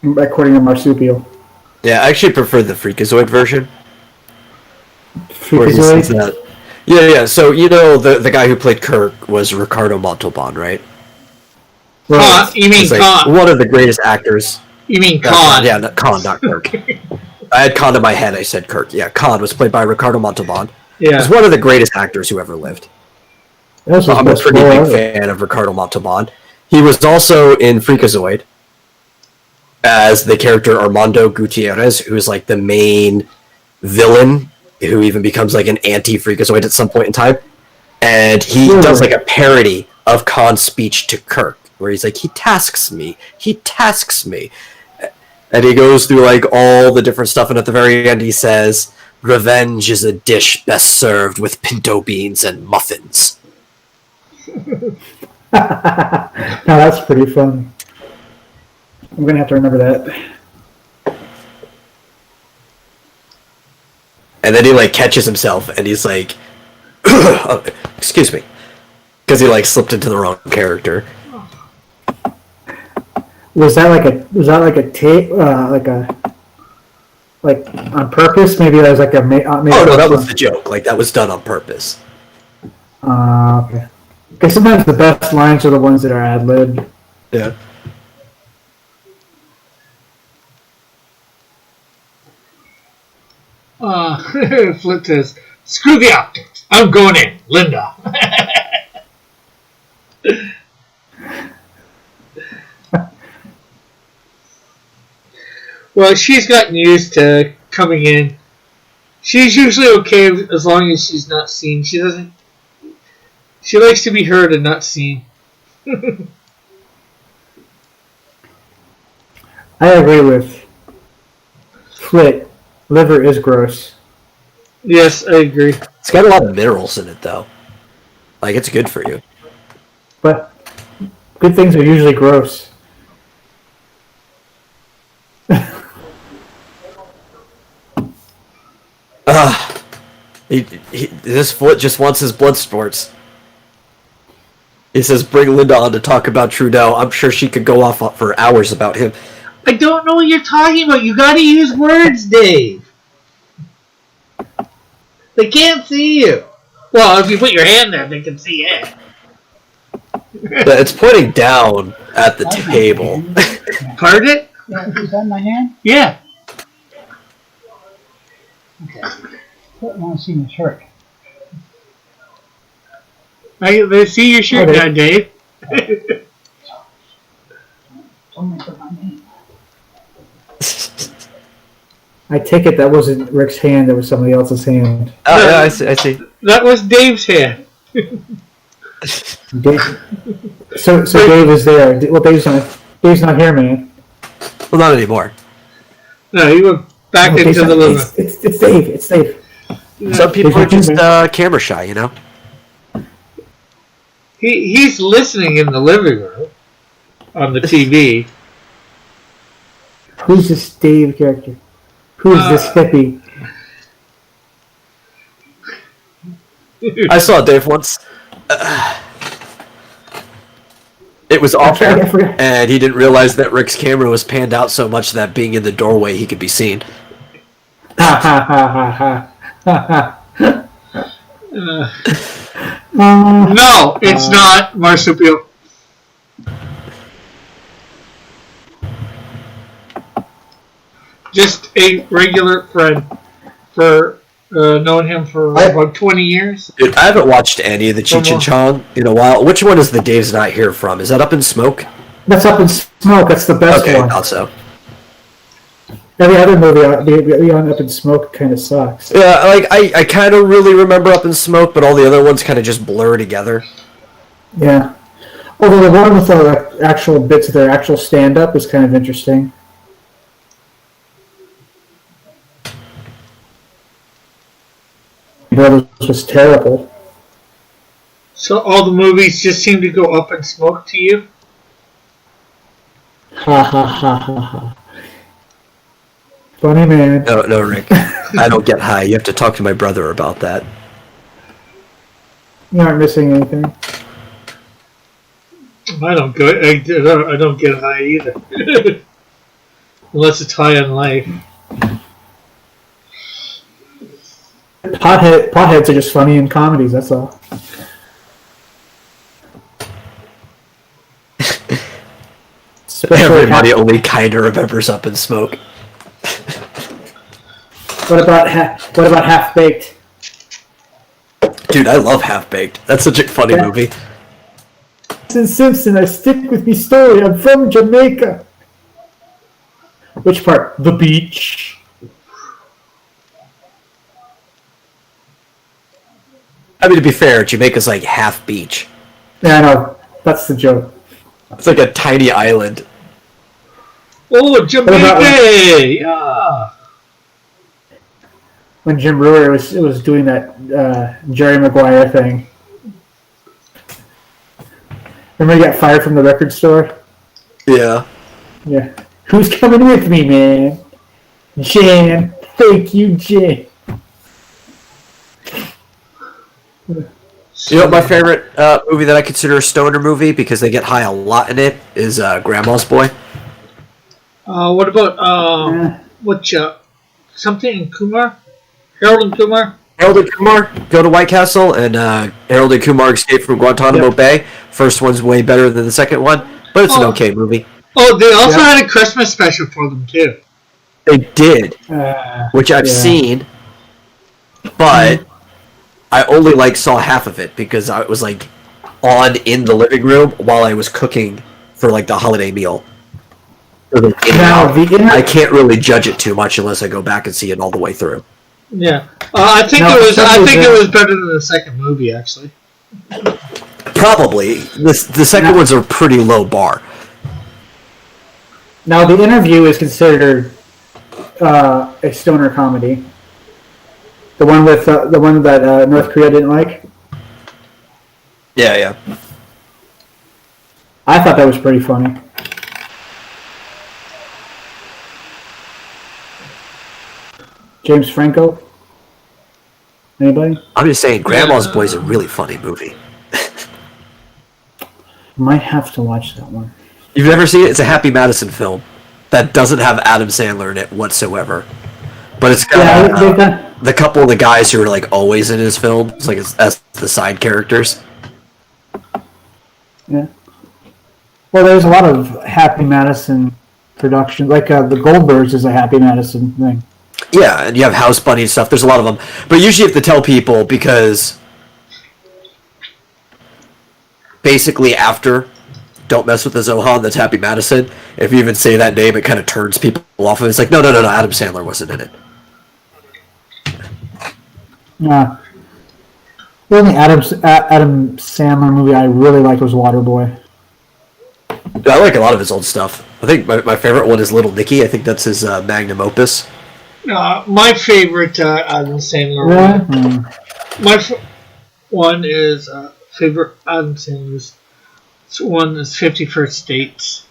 According to Marsupial. Yeah, I actually prefer the Freakazoid version. Where he says Freakazoid? that. Yeah. So you know the guy who played Kirk was Ricardo Montalban, right? Right. You mean He's like Khan? one of the greatest actors. You mean Khan. Khan? Yeah, not Khan, not Kirk. I had Khan in my head. I said Kirk. Yeah, Khan was played by Ricardo Montalban. Yeah. He's one of the greatest actors who ever lived. That's his I'm a best pretty role big ever. fan of Ricardo Montalban. He was also in Freakazoid as the character Armando Gutierrez, who is like the main villain, who even becomes like an anti-Freakazoid at some point in time. And he does like a parody of Khan's speech to Kirk, where he's like, he tasks me. And he goes through like all the different stuff, and at the very end he says, revenge is a dish best served with pinto beans and muffins. Now that's pretty fun. I'm gonna have to remember that. And then he like catches himself, and he's like, excuse me, because he like slipped into the wrong character. Was that like a tape? Like on purpose? Maybe that was like a. Oh no, that was the joke. Like that was done on purpose. Okay. Because sometimes the best lines are the ones that are ad libbed. Yeah. Flint says, screw the optics. I'm going in. Linda. Well, she's gotten used to coming in. She's usually okay as long as she's not seen. She doesn't. She likes to be heard and not seen. I agree with Flit. Liver is gross. Yes, I agree. It's got a lot of minerals in it, though. Like, it's good for you. But good things are usually gross. This foot just wants his blood sports. He says, bring Linda on to talk about Trudeau. I'm sure she could go off for hours about him. I don't know what you're talking about. You gotta use words, Dave. They can't see you. Well, if you put your hand there, they can see it. It's pointing down at the table. Pardon? Is that my hand? Yeah. Okay. I want to see my shirt. They see your shirt now, Dave. Someone put my name. I take it that wasn't Rick's hand, that was somebody else's hand. Oh, yeah, I see. That was Dave's hand. Dave, so Dave is there. Well, Dave's not here, man. Well, not anymore. No, he went back Okay, into the living room. It's Dave. It's Dave. Some people are just camera shy, you know? He's listening in the living room on the TV. Who's this Dave character? Who's this hippie? I saw Dave once. It was off I air, forgot. and he didn't realize that Rick's camera was panned out so much that being in the doorway, he could be seen. Ha ha ha ha ha ha. No, it's not marsupial. Just a regular friend. For known him for about 20 years. Dude, I haven't watched any of the Cheech and Chong in a while. Which one is the Dave's Not Here from? Is that Up in Smoke? That's Up in Smoke. That's the best Okay, one. also. Every other movie on Up in Smoke kind of sucks. Yeah, like, I kind of really remember Up in Smoke, but all the other ones kind of just blur together. Yeah. Although the one with the actual bits of their actual stand-up is kind of interesting. Brothers was terrible. So all the movies just seem to go up in smoke to you? Ha ha ha ha ha. Funny man. No, Rick. I don't get high. You have to talk to my brother about that. You aren't missing anything. I don't get high either. Unless it's high on life. Potheads are just funny in comedies, that's all. Everybody only kind of remembers Up in Smoke. What about Half Baked? Dude, I love Half Baked. That's such a funny movie. Simpson, I stick with me story. I'm from Jamaica. Which part? The beach. I mean, to be fair, Jamaica's like half beach. Yeah, I know. That's the joke. It's like a tiny island. Oh, Jamaica! Yeah! When Jim Brewer was doing that Jerry Maguire thing. Remember he got fired from the record store? Yeah. Yeah. Who's coming with me, man? Jan. Thank you, Jan. You know, my favorite movie that I consider a stoner movie because they get high a lot in it is Grandma's Boy. What about something in Kumar? Harold and Kumar? Harold and Kumar go to White Castle, and Harold and Kumar escape from Guantanamo Bay. First one's way better than the second one, but it's an okay movie. Oh, they also had a Christmas special for them too. They did, which I've seen, but I only saw half of it because I was on in the living room while I was cooking for the holiday meal. I can't really judge it too much unless I go back and see it all the way through. Yeah, I think it was better than the second movie actually. Probably the second one's a pretty low bar. Now The Interview is considered a stoner comedy. The one that North Korea didn't like. Yeah. I thought that was pretty funny. James Franco. Anybody? I'm just saying, Grandma's Boy is a really funny movie. Might have to watch that one. You've never seen it? It's a Happy Madison film that doesn't have Adam Sandler in it whatsoever. But it's got the couple of the guys who are like always in his films, like as the side characters. Yeah. Well, there's a lot of Happy Madison production. Like the Goldbergs is a Happy Madison thing. Yeah, and you have House Bunny and stuff. There's a lot of them. But usually you have to tell people because basically after Don't Mess with the Zohan, that's Happy Madison. If you even say that name, it kind of turns people off of it. It's like, no, Adam Sandler wasn't in it. Yeah. The only Adam Sandler movie I really liked was Waterboy. I like a lot of his old stuff. I think my favorite one is Little Nicky. I think that's his magnum opus. My favorite Adam Sandler one. My one is favorite Adam Sandler's one is 51st Dates.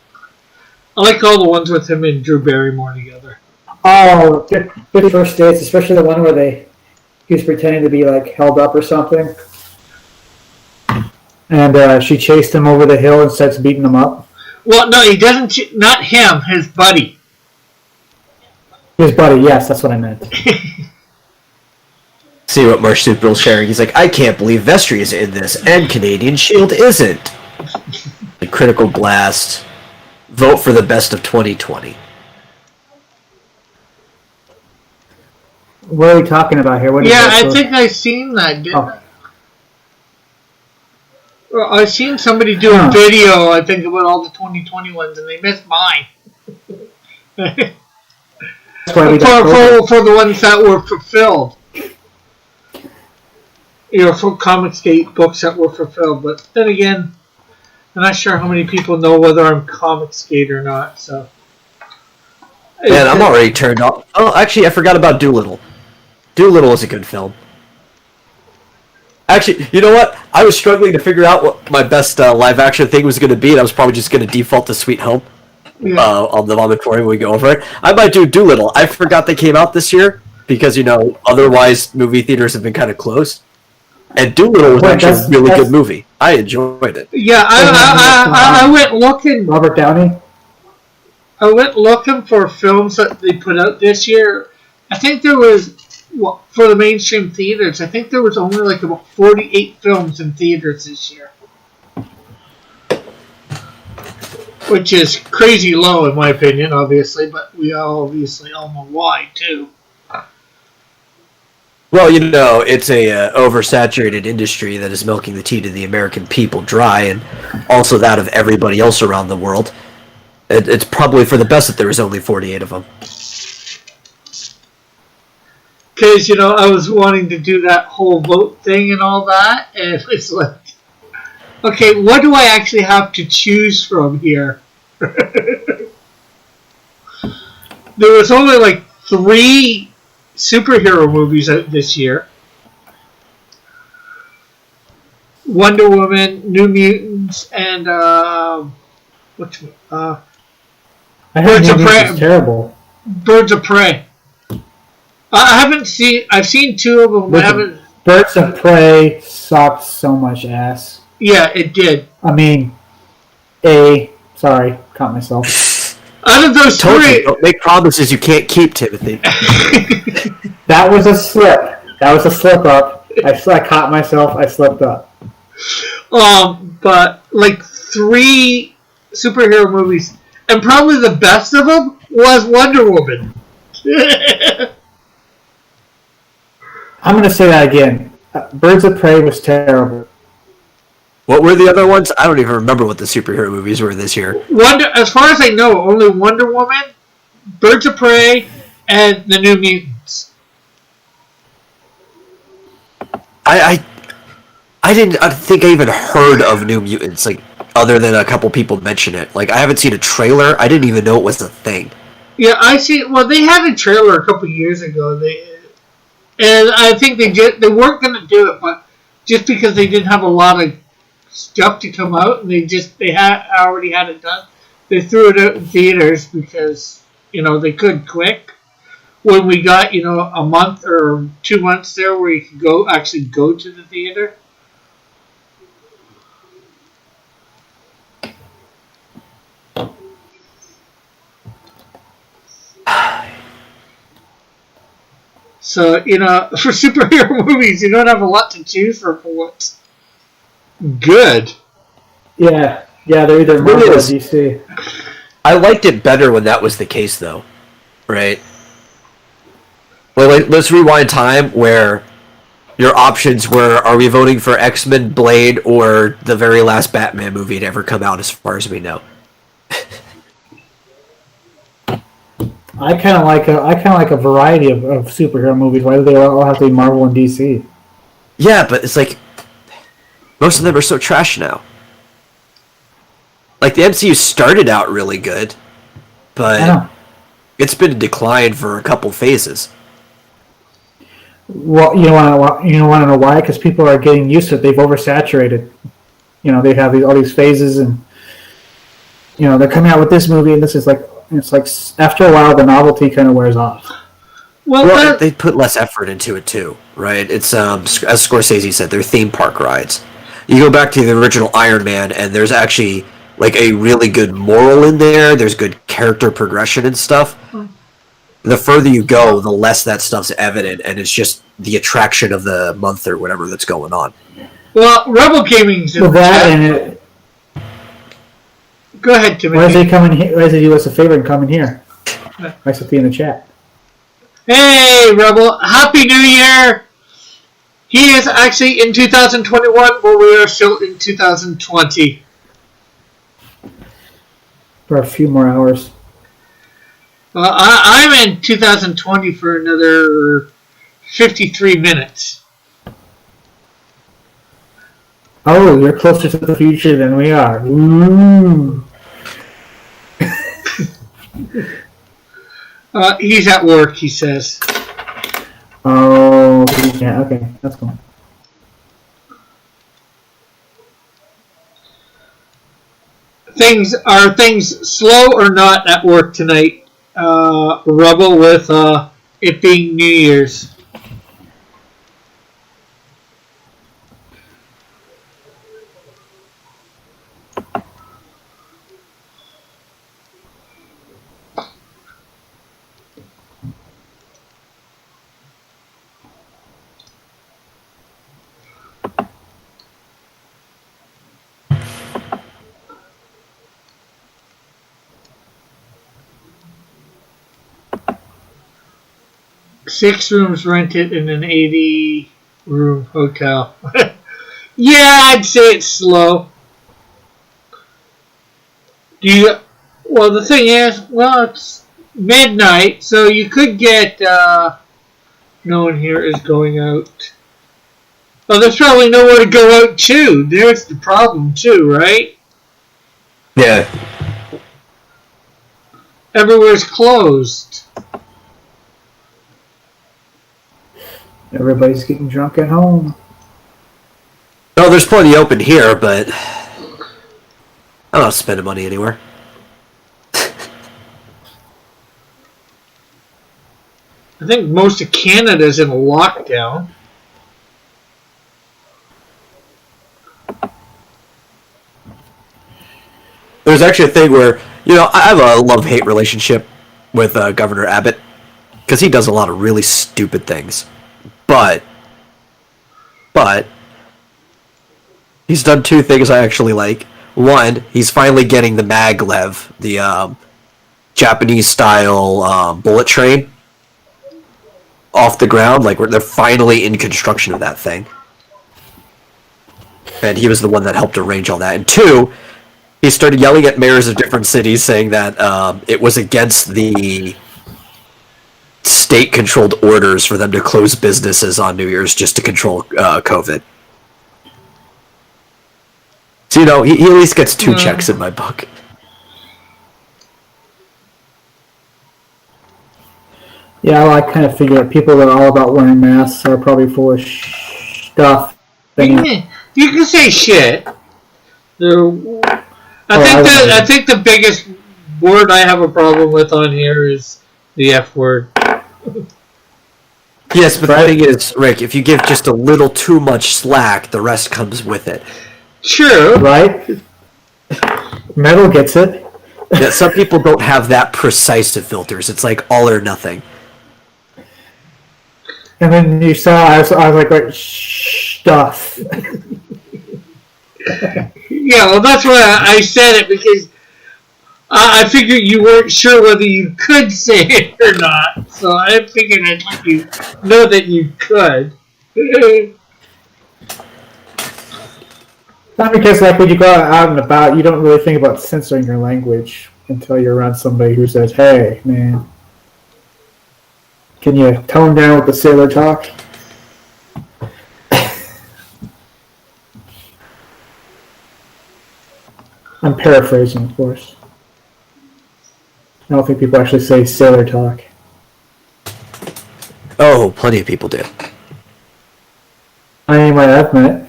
I like all the ones with him and Drew Barrymore together. Oh, 51st Dates, especially the one where he was pretending to be like held up or something. And she chased him over the hill and starts beating him up. Well, no, he doesn't. Not him. His buddy. His buddy, yes, that's what I meant. See what Marsupial's sharing. He's like, I can't believe Vestry is in this, and Canadian Shield isn't. The Critical Blast. Vote for the best of 2020. What are we talking about here? I think I've seen that, didn't I? Well, I've seen somebody do a video, I think, about all the 2020 ones, and they missed mine. For the ones that were fulfilled. For Comicsgate books that were fulfilled. But then again, I'm not sure how many people know whether I'm Comicsgate or not, so. Man, I'm already turned off. Oh, actually, I forgot about Doolittle. Doolittle is a good film. Actually, you know what? I was struggling to figure out what my best live-action thing was going to be, and I was probably just going to default to Sweet Home on the Vomitorium when we go over it. I might do Doolittle. I forgot they came out this year, because, otherwise movie theaters have been kind of closed. And Doolittle was actually a really good movie. I enjoyed it. Yeah, I went looking. Robert Downey? I went looking for films that they put out this year. I think there was, for the mainstream theaters, I think there was only like about 48 films in theaters this year. Which is crazy low in my opinion, obviously, but we obviously all know why, too. Well, it's a oversaturated industry that is milking the teat of the American people dry, and also that of everybody else around the world. It's probably for the best that there is only 48 of them. Because, I was wanting to do that whole vote thing and all that, and it was like, okay, what do I actually have to choose from here? There was only like 3 superhero movies out this year. Wonder Woman, New Mutants, and Birds of Prey. Terrible. Birds of Prey. I've seen 2 of them. Listen, Birds of Prey sucked so much ass. Yeah, it did. I mean, sorry, caught myself. Out of those 3, don't make promises you can't keep, Timothy. That was a slip. That was a slip up. I caught myself. I slipped up. But like 3 superhero movies, and probably the best of them was Wonder Woman. I'm going to say that again. Birds of Prey was terrible. What were the other ones? I don't even remember what the superhero movies were this year. As far as I know, only Wonder Woman, Birds of Prey, and the New Mutants. I didn't think I even heard of New Mutants, like, other than a couple people mention it. Like, I haven't seen a trailer. I didn't even know it was a thing. Yeah, well, they had a trailer a couple years ago. And I think they weren't going to do it, but just because they didn't have a lot of stuff to come out, and they already had it done, they threw it out in theaters because they could quick. when we got, a month or 2 months there where you could actually go to the theater. So, for superhero movies, you don't have a lot to choose for what's good. Yeah, they're either Marvel or DC. I liked it better when that was the case, though. Right? Well, let's rewind time where your options were, are we voting for X-Men, Blade, or the very last Batman movie to ever come out, as far as we know? I kind of like a variety of superhero movies. Why do they all have to be Marvel and DC? Yeah, but it's like most of them are so trash now. Like the MCU started out really good, but it's been in decline for a couple phases. Well, you want to know why? Because people are getting used to it. They've oversaturated. They have all these phases, and they're coming out with this movie, and this is like. It's like after a while, the novelty kind of wears off. Well, they put less effort into it too, right? It's as Scorsese said, they're theme park rides. You go back to the original Iron Man, and there's actually like a really good moral in there. There's good character progression and stuff. The further you go, the less that stuff's evident, and it's just the attraction of the month or whatever that's going on. Well, Rebel Gaming's in Go ahead, Timothy. Why does he come in here? Why does he do us a favor and come in here? I should be in the chat. Hey, Rebel! Happy New Year! He is actually in 2021, but we are still in 2020. For a few more hours. I'm in 2020 for another 53 minutes. Oh, you're closer to the future than we are. Ooh. He's at work, he says. Oh, yeah, okay, that's cool. Are things slow or not at work tonight, Rebel, with it being New Year's? Six rooms rented in an 80-room hotel. Yeah, I'd say it's slow. Well, the thing is, it's midnight, so you could get. No one here is going out. Well, there's probably nowhere to go out to. There's the problem too, right? Yeah. Everywhere's closed. Everybody's getting drunk at home. No, there's plenty open here, but I'm not spending money anywhere. I think most of Canada's in lockdown. There's actually a thing where, I have a love-hate relationship with Governor Abbott, because he does a lot of really stupid things. But he's done two things I actually like. One, he's finally getting the maglev, the Japanese-style bullet train, off the ground. Like, they're finally in construction of that thing. And he was the one that helped arrange all that. And two, he started yelling at mayors of different cities, saying that it was against the state-controlled orders for them to close businesses on New Year's just to control COVID. So, he at least gets two checks in my book. Yeah, well, I kind of figure people that are all about wearing masks are probably full of stuff. You can say shit. I think the biggest word I have a problem with on here is the F word. Yes, but the thing is, Rick, if you give just a little too much slack, the rest comes with it. True. Right? Metal gets it. Yeah, some people don't have that precise of filters. It's like all or nothing. And then you saw, I was like, stuff. Yeah, well, that's why I said it, because I figured you weren't sure whether you could say it or not. So I figured I'd let you know that you could. Not because, like, when you go out and about, you don't really think about censoring your language until you're around somebody who says, hey, man, can you tone down with the sailor talk? I'm paraphrasing, of course. I don't think people actually say sailor talk. Oh, plenty of people do. I might have met.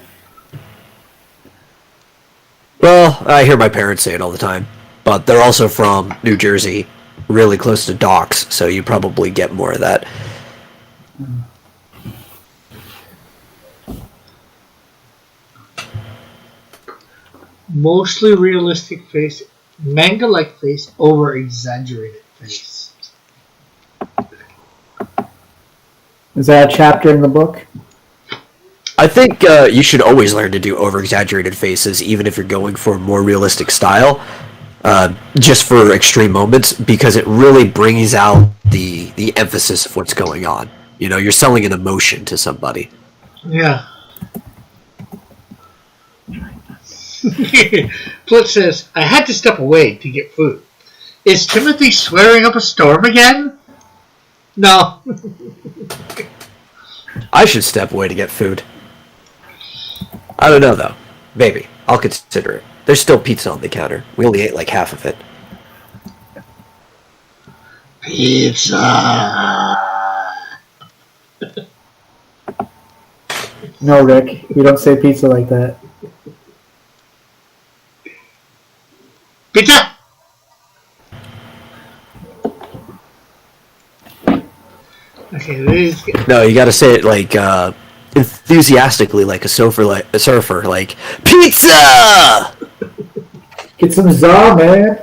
Well, I hear my parents say it all the time, but they're also from New Jersey, really close to docks, so you probably get more of that. Mostly realistic face, manga-like face, over-exaggerated face. Is that a chapter in the book? I think you should always learn to do over-exaggerated faces, even if you're going for a more realistic style, just for extreme moments, because it really brings out the emphasis of what's going on. You know, you're selling an emotion to somebody. Yeah. Plit says, I had to step away to get food. Is Timothy swearing up a storm again? No. I should step away to get food. I don't know, though. Maybe. I'll consider it. There's still pizza on the counter. We only ate like half of it. Pizza. No, Rick. We don't say pizza like that. Pizza! Okay, this is... No, you gotta say it like, enthusiastically like a surfer, like, pizza! Get some za, man.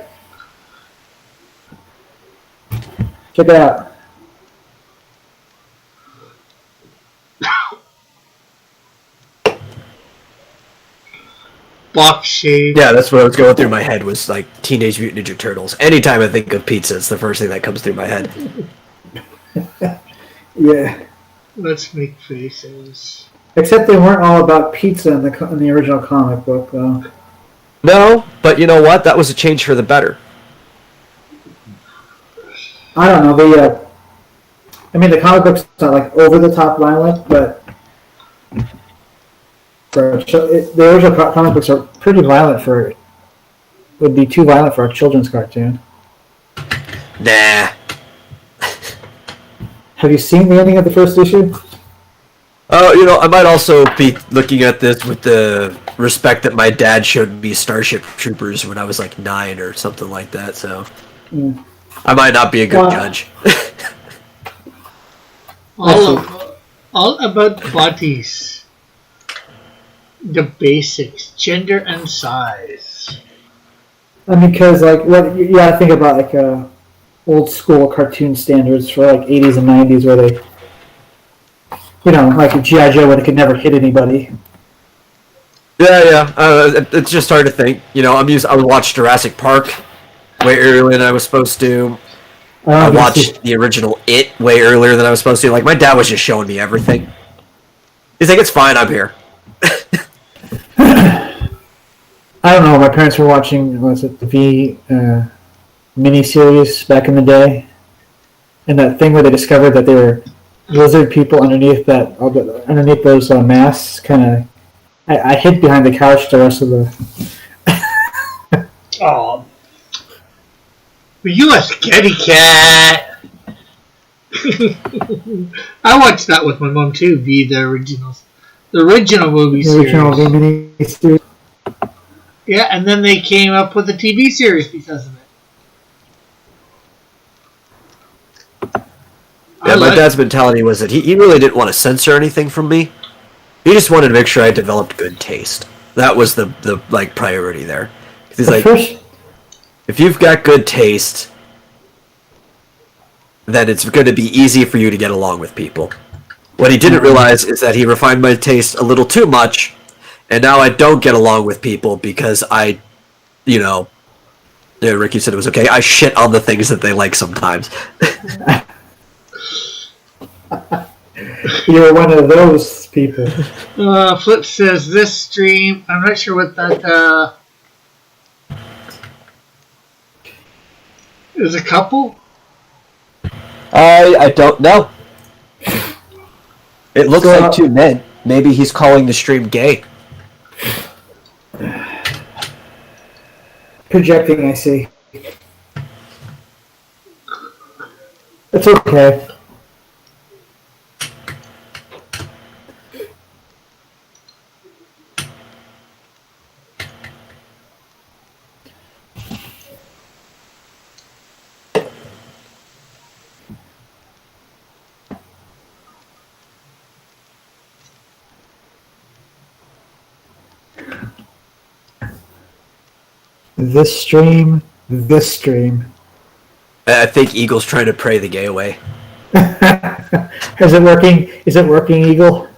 Check it out. Box shade. Yeah, that's what I was going through my head, was like Teenage Mutant Ninja Turtles. Anytime I think of pizza, it's the first thing that comes through my head. Yeah. Let's make faces. Except they weren't all about pizza in the original comic book, though. No, but you know what? That was a change for the better. I don't know. The comic book's not like over the top violent, but the original comic books are pretty violent would be too violent for a children's cartoon. Nah. Have you seen the ending of the first issue? Oh, I might also be looking at this with the respect that my dad showed me Starship Troopers when I was like 9 or something like that, so I might not be a good judge. all about bodies. The basics, gender and size. Because you gotta think about old school cartoon standards for 80s and 90s where they, like a G.I. Joe where they could never hit anybody. Yeah. It's just hard to think. I would watch Jurassic Park way earlier than I was supposed to. I watched the original It way earlier than I was supposed to. Like, my dad was just showing me everything. He's like, it's fine, I'm here. I don't know. My parents were watching, the V miniseries back in the day, and that thing where they discovered that they were lizard people underneath those masks. Kind of, I hid behind the couch the rest of the. Oh, you a scaredy cat! I watched that with my mom too. The original movie series. The original miniseries. Yeah, and then they came up with a TV series because of it. Yeah, my dad's mentality was that he really didn't want to censor anything from me. He just wanted to make sure I developed good taste. That was the like priority there. He's like, if you've got good taste, then it's going to be easy for you to get along with people. What he didn't realize is that he refined my taste a little too much, and now I don't get along with people because I, yeah, Ricky said it was okay. I shit on the things that they like sometimes. You're one of those people. Flip says this stream. I'm not sure what that. Is a couple? I don't know. It looks like two men. Maybe he's calling the stream gay. Projecting, I see. It's okay. This stream. I think Eagle's trying to pray the gay away. Is it working? Is it working, Eagle?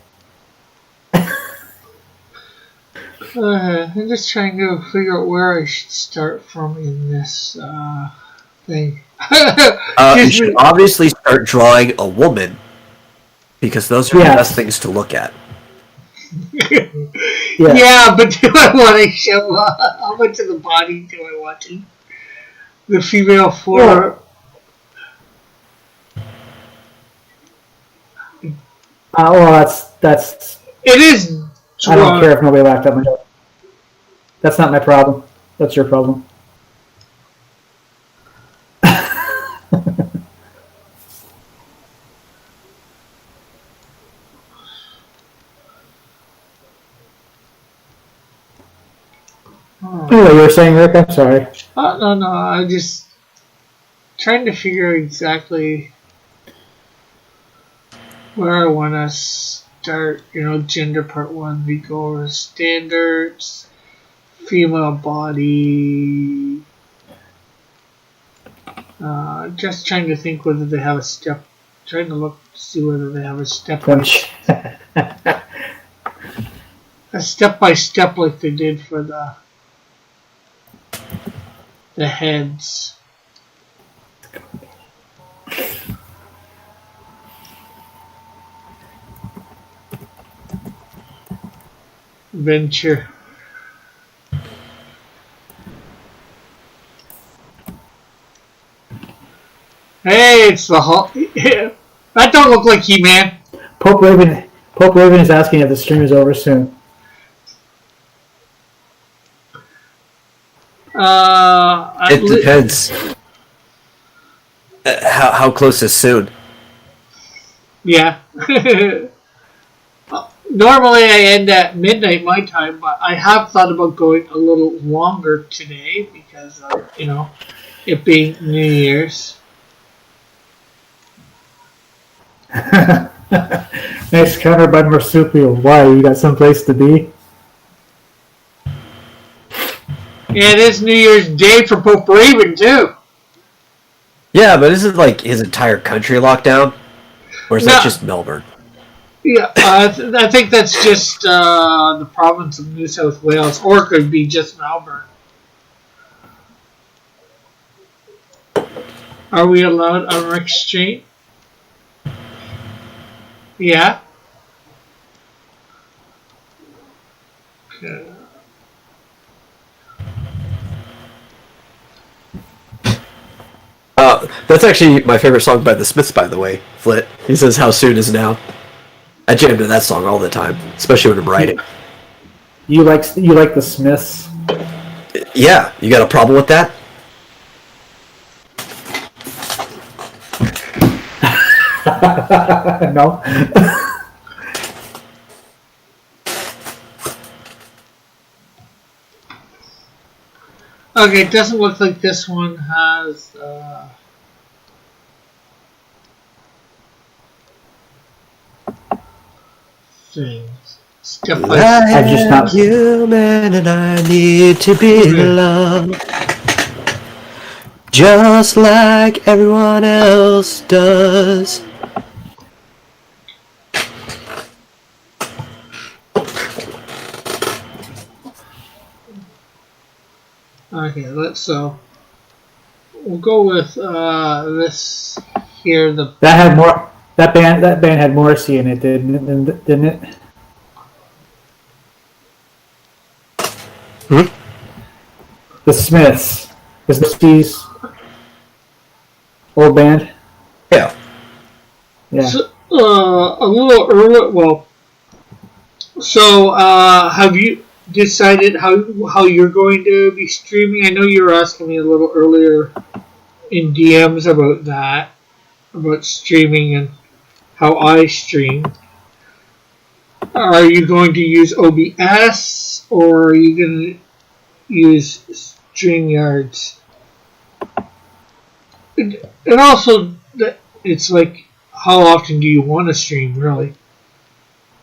I'm just trying to figure out where I should start from in this thing. You should obviously start drawing a woman, because those are the best things to look at. Yeah, but do I want to show how much of the body do I want to? The female for. Well, that's. It is. I don't care if nobody laughed at my joke. That's not my problem. That's your problem. Anyway, you were saying, Rick? I'm sorry. No. I'm just trying to figure exactly where I want to start. Gender part 1. We go over standards, female body. Just trying to think whether they have a step. Trying to look to see whether they have a step. A step by step like they did for the heads. Venture. Hey, it's the Hulk. That don't look like He-Man. Pope Raven is asking if the stream is over soon. It depends. How close is soon? Yeah. Normally I end at midnight my time, but I have thought about going a little longer today because of, it being New Year's. Nice counter by Marsupial. Why? You got someplace to be? Yeah, it is New Year's Day for Pope Raven, too. Yeah, but isn't like his entire country locked down? Or is that just Melbourne? Yeah, I think that's just the province of New South Wales, or it could be just Melbourne. Are we allowed on Rick's stream? Yeah. Okay. That's actually my favorite song by the Smiths, by the way. Flit. He says, "How soon is now?" I jam to that song all the time, especially when I'm writing. You like the Smiths? Yeah, you got a problem with that? No. Okay, it doesn't look like this one has. things. Step by I I've just not- am human and I need to be loved. Just like everyone else does. Okay, we'll go with this here. That had more. That band had Morrissey in it, didn't it? The Smiths. Is the Steve's old band? Yeah. Yeah. So, a little early. Well, so have you decided how you're going to be streaming? I know you were asking me a little earlier in DMs about that, about streaming and how I stream. Are you going to use OBS or are you going to use StreamYards? And also, it's like, how often do you want to stream, really?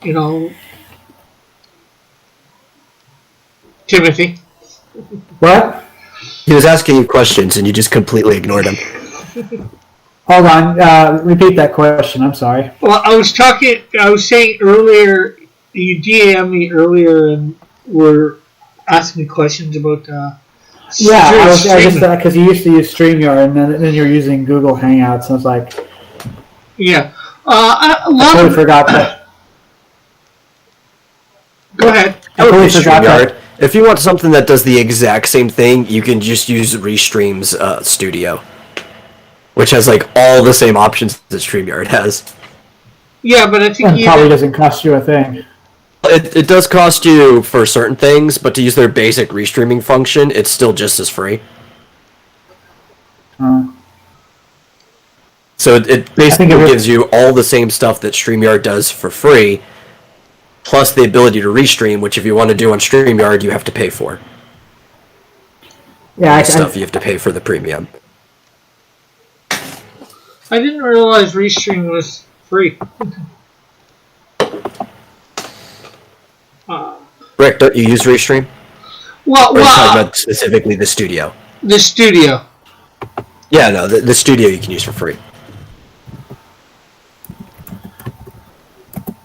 You know, Timothy? What? He was asking you questions and you just completely ignored him. Hold on. Repeat that question. I'm sorry. Well, I was saying earlier, you DM'd me earlier and were asking me questions about Yeah, I just streaming. because you used to use StreamYard and then you're using Google Hangouts. And I was like, Yeah. A I lot totally of... forgot that. Go ahead. I would totally use forgot StreamYard. that. If you want something that does the exact same thing, you can just use Restream's Studio, which has like all the same options that StreamYard has. Yeah, but I think And probably doesn't cost you a thing. It does cost you for certain things, but to use their basic restreaming function, it's still just as free. So it basically gives you all the same stuff that StreamYard does for free, plus the ability to restream, which if you want to do on StreamYard, you have to pay for. Yeah, Stuff you have to pay for the premium. I didn't realize Restream was free. Rick, don't you use Restream? Well, Or are you talking about specifically the Studio? the studio. Yeah, no, the Studio you can use for free.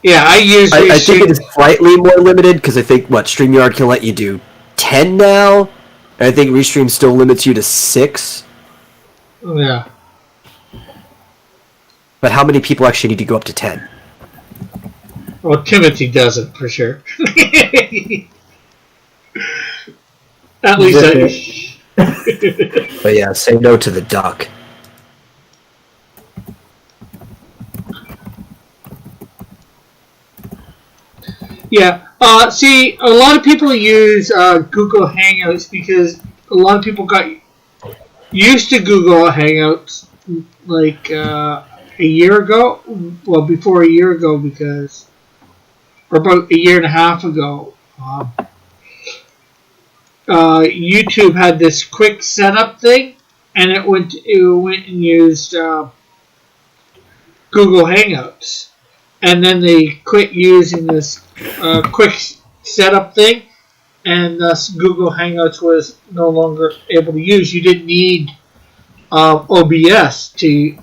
Yeah, I use Restream. I think it is slightly more limited, because I think, StreamYard can let you do 10 now, and I think Restream still limits you to 6. Yeah. But how many people actually need to go up to 10? Well, Timothy doesn't, for sure. At least But yeah, say no to the duck. Yeah. See, a lot of people use Google Hangouts because a lot of people got used to Google Hangouts like a year ago. Well, before a year ago, or about a year and a half ago. YouTube had this quick setup thing, and it went and used Google Hangouts, and then they quit using this quick setup thing, and thus Google Hangouts was no longer able to use. You didn't need OBS to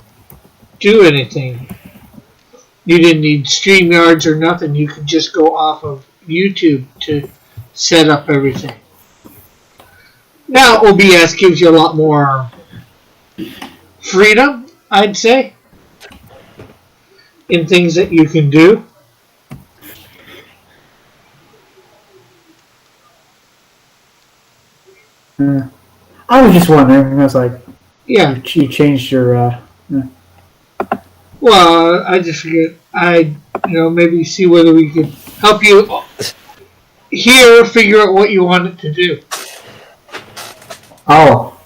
do anything. You didn't need StreamYards or nothing. You could just go off of YouTube to set up everything. Now OBS gives you a lot more freedom, I'd say, in things that you can do. I was just wondering. I was like, Yeah. you changed your. Well, I just figured maybe see whether we could help you here figure out what you want it to do. Oh.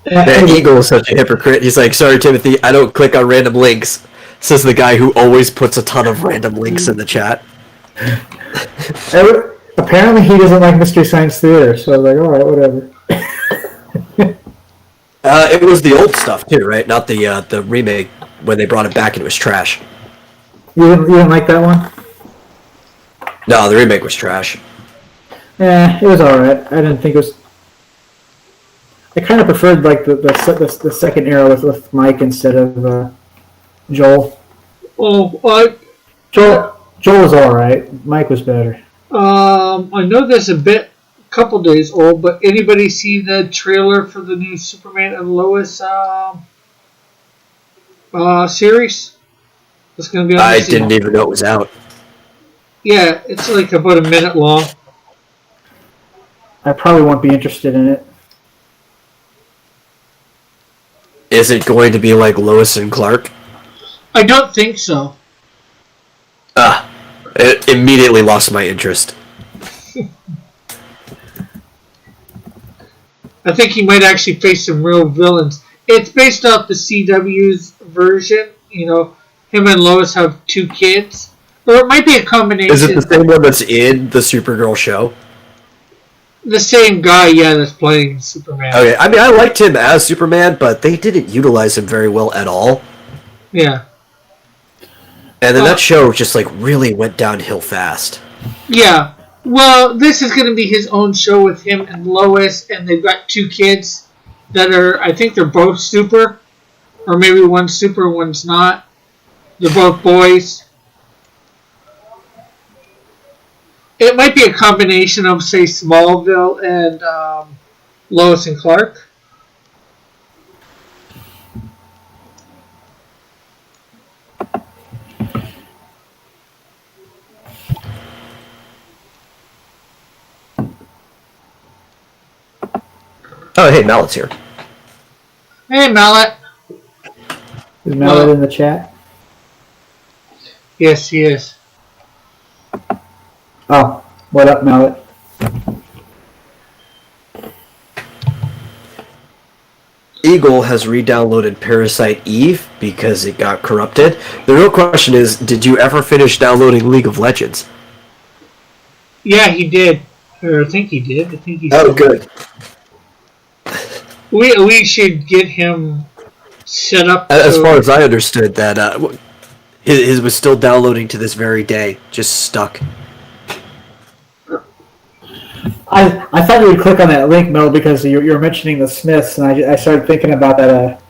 That Eagle is such a hypocrite. He's like, sorry, Timothy, I don't click on random links. Says the guy who always puts a ton of random links in the chat. Apparently, he doesn't like Mystery Science Theater, so I was like, all right, whatever. It was the old stuff too, right? Not the remake when they brought it back and it was trash. You didn't like that one? No, the remake was trash. Yeah, it was alright. I didn't think it was. I kind of preferred like the second era with Mike instead of Joel. Oh, Joel was alright. Mike was better. I know this a couple days old, but anybody see the trailer for the new Superman and Lois series? It's going to be on I the didn't even know it was out. Yeah, it's like about a minute long. I probably won't be interested in it. Is it going to be like Lois and Clark? I don't think so. It immediately lost my interest. I think he might actually face some real villains. It's based off the CW's version. You know, him and Lois have 2 kids. Or it might be a combination. Is it the same one that's in the Supergirl show? The same guy, yeah, that's playing Superman. Okay, I mean, I liked him as Superman, but they didn't utilize him very well at all. Yeah. And then that show just, like, really went downhill fast. Yeah. Well, this is going to be his own show with him and Lois, and they've got 2 kids that are, I think they're both super. Or maybe one's super, one's not. They're both boys. It might be a combination of, say, Smallville and Lois and Clark. Oh, hey, Mallet's here. Hey, Mallet. Is Mallet in the chat? Yes, he is. Oh, what up, Mallet? Eagle has re-downloaded Parasite Eve because it got corrupted. The real question is, did you ever finish downloading League of Legends? Yeah, he did. Or I think he did. I think he Oh, did. good. We should get him set up. As far as I understood, that his was still downloading to this very day, just stuck. I thought you would click on that link, Mel, because you were mentioning the Smiths, and I started thinking about that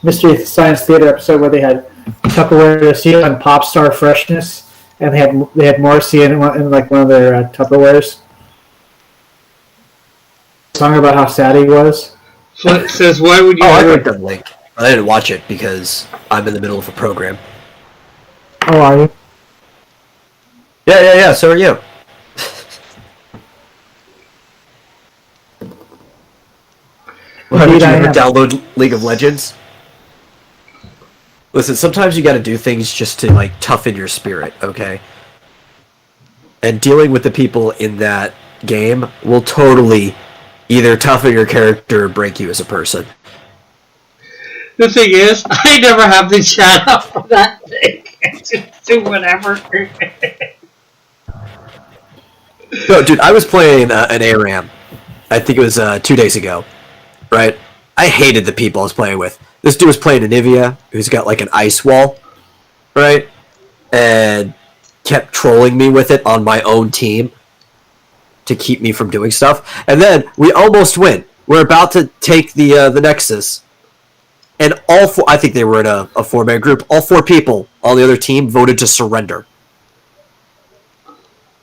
Mystery Science Theater episode where they had Tupperware seal and Pop Star Freshness, and they had Morrissey in like one of their Tupperwares. Song about how sad he was. Flint says, "Why would you?" Oh, I clicked on the link. I didn't watch it because I'm in the middle of a program. Oh, are you? Yeah. So are you. Why did you ever download League of Legends? Listen, sometimes you gotta do things just to, like, toughen your spirit, okay? And dealing with the people in that game will totally either toughen your character or break you as a person. The thing is, I never have the chat up for that thing. Just do whatever. No, dude, I was playing an ARAM. I think it was 2 days ago. Right? I hated the people I was playing with. This dude was playing Anivia, who's got like an ice wall, right? And kept trolling me with it on my own team to keep me from doing stuff. And then we almost win. We're about to take the Nexus. And all 4, I think they were in a 4-man group, all 4 people on the other team voted to surrender.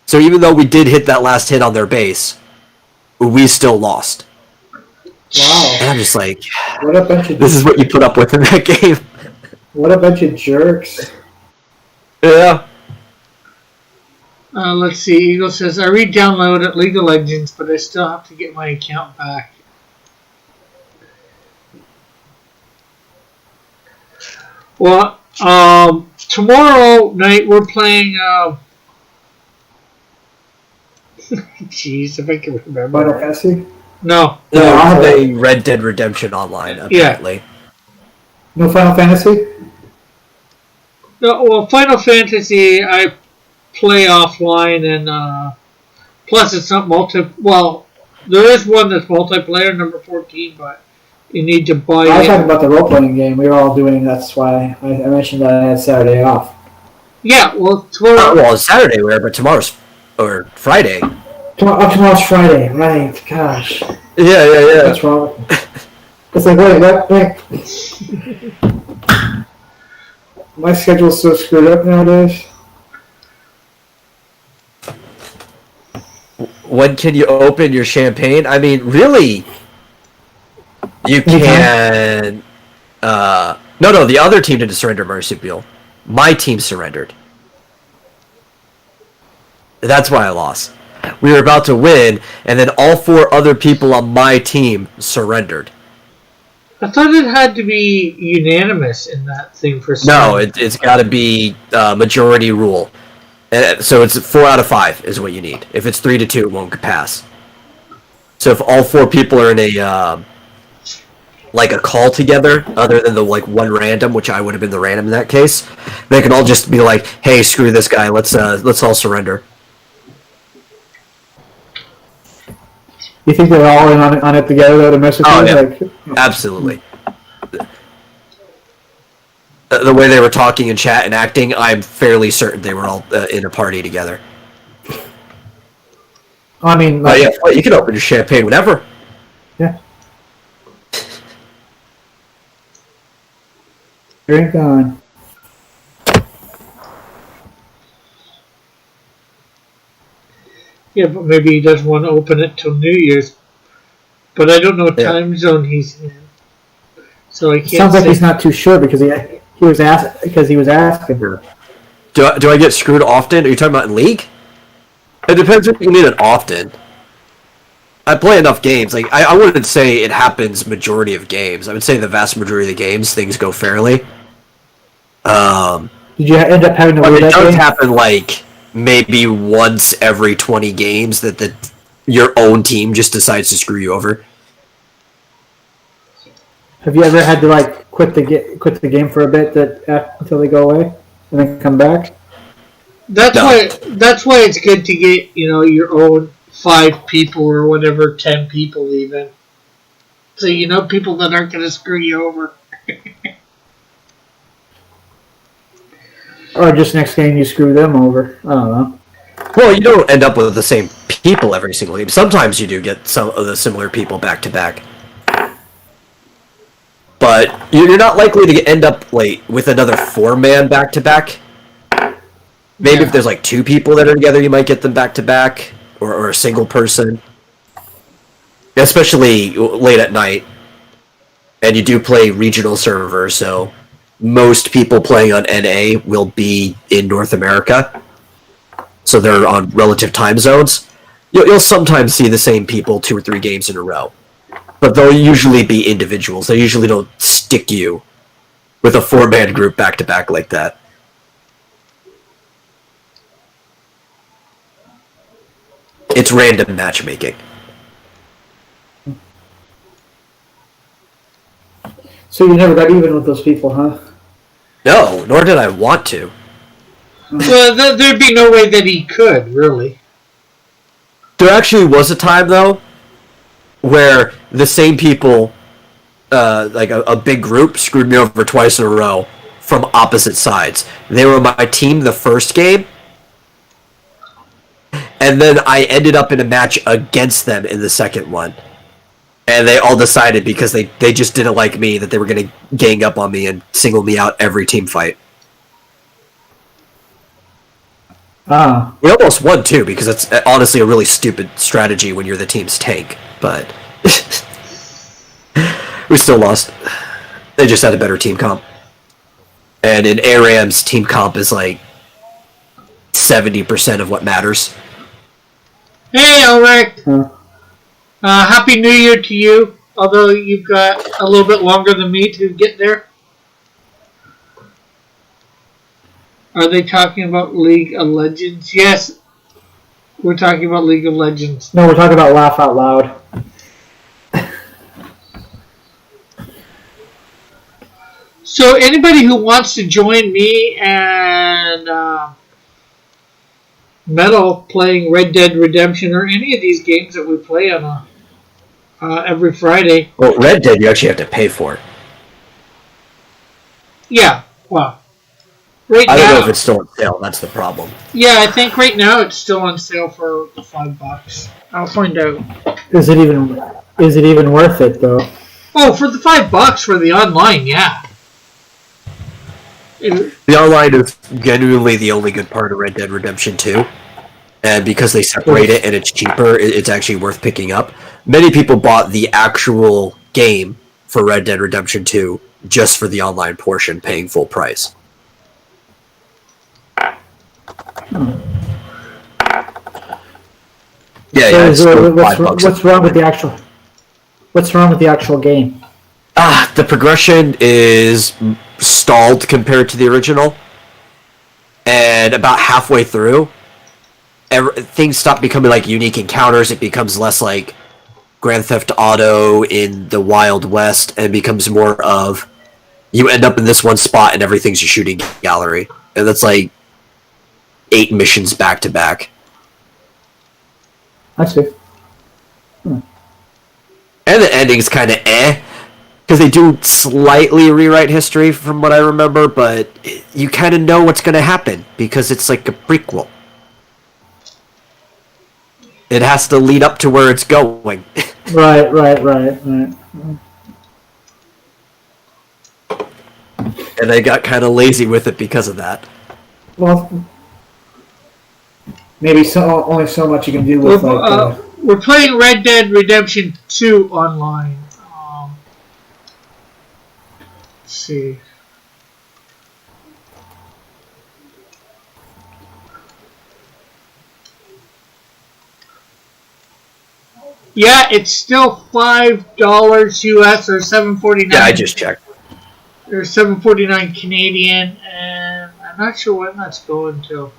So even though we did hit that last hit on their base, we still lost. Wow. And I'm just like, What a bunch of this is what you put up with in that game. What a bunch of jerks. Yeah. Let's see. Eagle says, I re-downloaded League of Legends, but I still have to get my account back. Well, tomorrow night we're playing. Jeez, if I can remember. Final Fantasy? No. No, Yeah. we're playing Red Dead Redemption Online, apparently. No Final Fantasy? No, well, Final Fantasy I play offline, and plus it's not Well, there is one that's multiplayer, number 14, but you need to buy I was it. talking about the role-playing game we were all doing. That's why I mentioned that I had Saturday off. Yeah, well, tomorrow. Well, it's Saturday, where, but tomorrow's or Friday. Tomorrow's Friday, right? Gosh, Yeah. what's wrong? It's like, wait. My schedule's so screwed up nowadays. When can you open your champagne? I mean, really, you can. No, the other team didn't surrender marsupial. My team surrendered. That's why I lost. We were about to win, and then all 4 other people on my team surrendered. I thought it had to be unanimous in that thing for No, it's got to be majority rule. So it's 4 out of 5 is what you need. If it's 3-2, it won't pass. So if all 4 people are in a like a call together, other than the like one random, which I would have been the random in that case, they can all just be like, "Hey, screw this guy. Let's all surrender." You think they're all in on it together though to mess with Oh, you? yeah. Like, Absolutely. The way they were talking and chat and acting, I'm fairly certain they were all in a party together. I mean, But like, yeah, well, you can open your champagne whenever. yeah. Drink on. Yeah, but maybe he doesn't want to open it till New Year's. But I don't know what time zone he's in, so I can't. Sounds like he's not too sure because he was asking her. Do I get screwed often? Are you talking about in League? It depends if you need it often. I play enough games. Like I wouldn't say it happens majority of games. I would say the vast majority of the games things go fairly. Did you end up having to But wait it that does game? happen like maybe once every 20 games that your own team just decides to screw you over. Have you ever had to like quit the game for a bit until they go away and then come back? That's No. why it's good to get your own 5 people or whatever, 10 people even. So people that aren't going to screw you over. Or just next game you screw them over? I don't know. Well, you don't end up with the same people every single game. Sometimes you do get some of the similar people back to back. But you're not likely to end up like with another 4-man back to back. Maybe if there's like 2 people that are together, you might get them back to back, or a single person. Especially late at night. And you do play regional servers, so most people playing on NA will be in North America. So they're on relative time zones. You'll sometimes see the same people 2 or 3 games in a row. But they'll usually be individuals. They usually don't stick you with a 4-man group back to back like that. It's random matchmaking. So you never got even with those people, huh? No, nor did I want to. Well, there'd be no way that he could, really. There actually was a time, though, where the same people, like a big group, screwed me over twice in a row from opposite sides. They were my team the first game, and then I ended up in a match against them in the second one. And they all decided, because they just didn't like me, that they were going to gang up on me and single me out every team fight. Ah. We almost won, too, because it's honestly a really stupid strategy when you're the team's tank. But we still lost. They just had a better team comp. And in ARAM's team comp is like 70% of what matters. Hey, Ulrich! Huh. Happy New Year to you, although you've got a little bit longer than me to get there. Are they talking about League of Legends? Yes, we're talking about League of Legends. No, we're talking about Laugh Out Loud. So anybody who wants to join me and Metal playing Red Dead Redemption or any of these games that we play on every Friday. Well, Red Dead you actually have to pay for. Yeah, well, Right I don't know now, if it's still on sale. That's the problem. yeah, I think right now it's still on sale for the $5. I'll find out. Is it even worth it though? Oh, for the $5 for the online, yeah. The online is genuinely the only good part of Red Dead Redemption 2. And because they separate it and it's cheaper, it's actually worth picking up. Many people bought the actual game for Red Dead Redemption 2 just for the online portion, paying full price. Yeah, it's still $5. What's wrong with the actual? What's wrong with the actual game? The progression is stalled compared to the original, and about halfway through, things stop becoming like unique encounters. It becomes less like Grand Theft Auto in the Wild West, and becomes more of you end up in this one spot and everything's a shooting gallery, and that's like 8 missions back to back. I see. And the ending's kind of because they do slightly rewrite history from what I remember, but you kind of know what's going to happen because it's like a prequel. It has to lead up to where it's going. Right. And they got kind of lazy with it because of that. Well, maybe only so much you can do with we're playing Red Dead Redemption 2 online. Let's see. Yeah, it's still $5 US or $7.49. Yeah, I just checked. Or $7.49 Canadian, and I'm not sure when that's going to.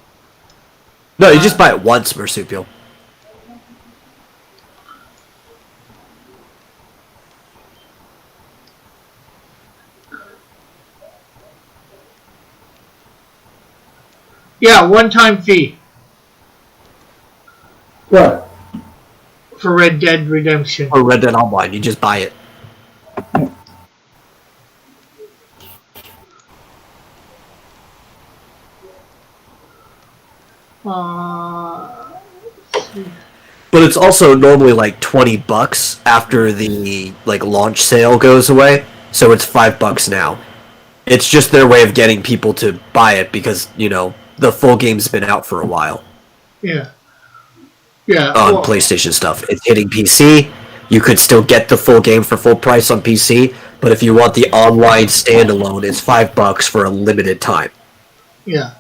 No, you just buy it once, Marsupial. Yeah, one-time fee. What? For Red Dead Redemption. Or Red Dead Online, you just buy it. But it's also normally like $20 after the like launch sale goes away, so it's $5 now. It's just their way of getting people to buy it because the full game's been out for a while. Yeah. On PlayStation stuff, it's hitting PC. You could still get the full game for full price on PC, but if you want the online standalone, it's $5 for a limited time. Yeah.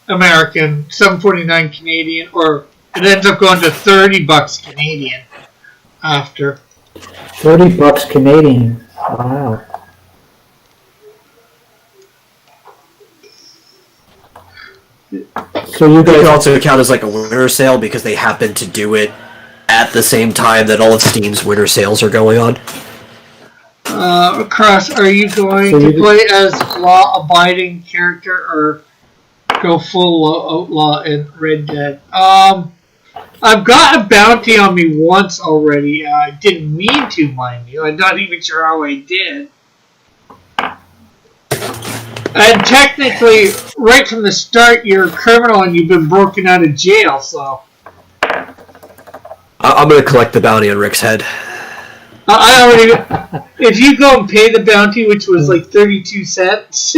American, $7.49 Canadian, or it ends up going to $30 Canadian after. $30 Canadian. Wow. So you They guys can also count as like a winter sale because they happen to do it at the same time that all of Steam's winter sales are going on. Cross, are you going to play as law-abiding character or go full outlaw in Red Dead? I've got a bounty on me once already. I didn't mean to, mind you. I'm not even sure how I did. And technically, right from the start, you're a criminal and you've been broken out of jail, so... I'm going to collect the bounty on Rick's head. I already... If you go and pay the bounty, which was like 32 cents,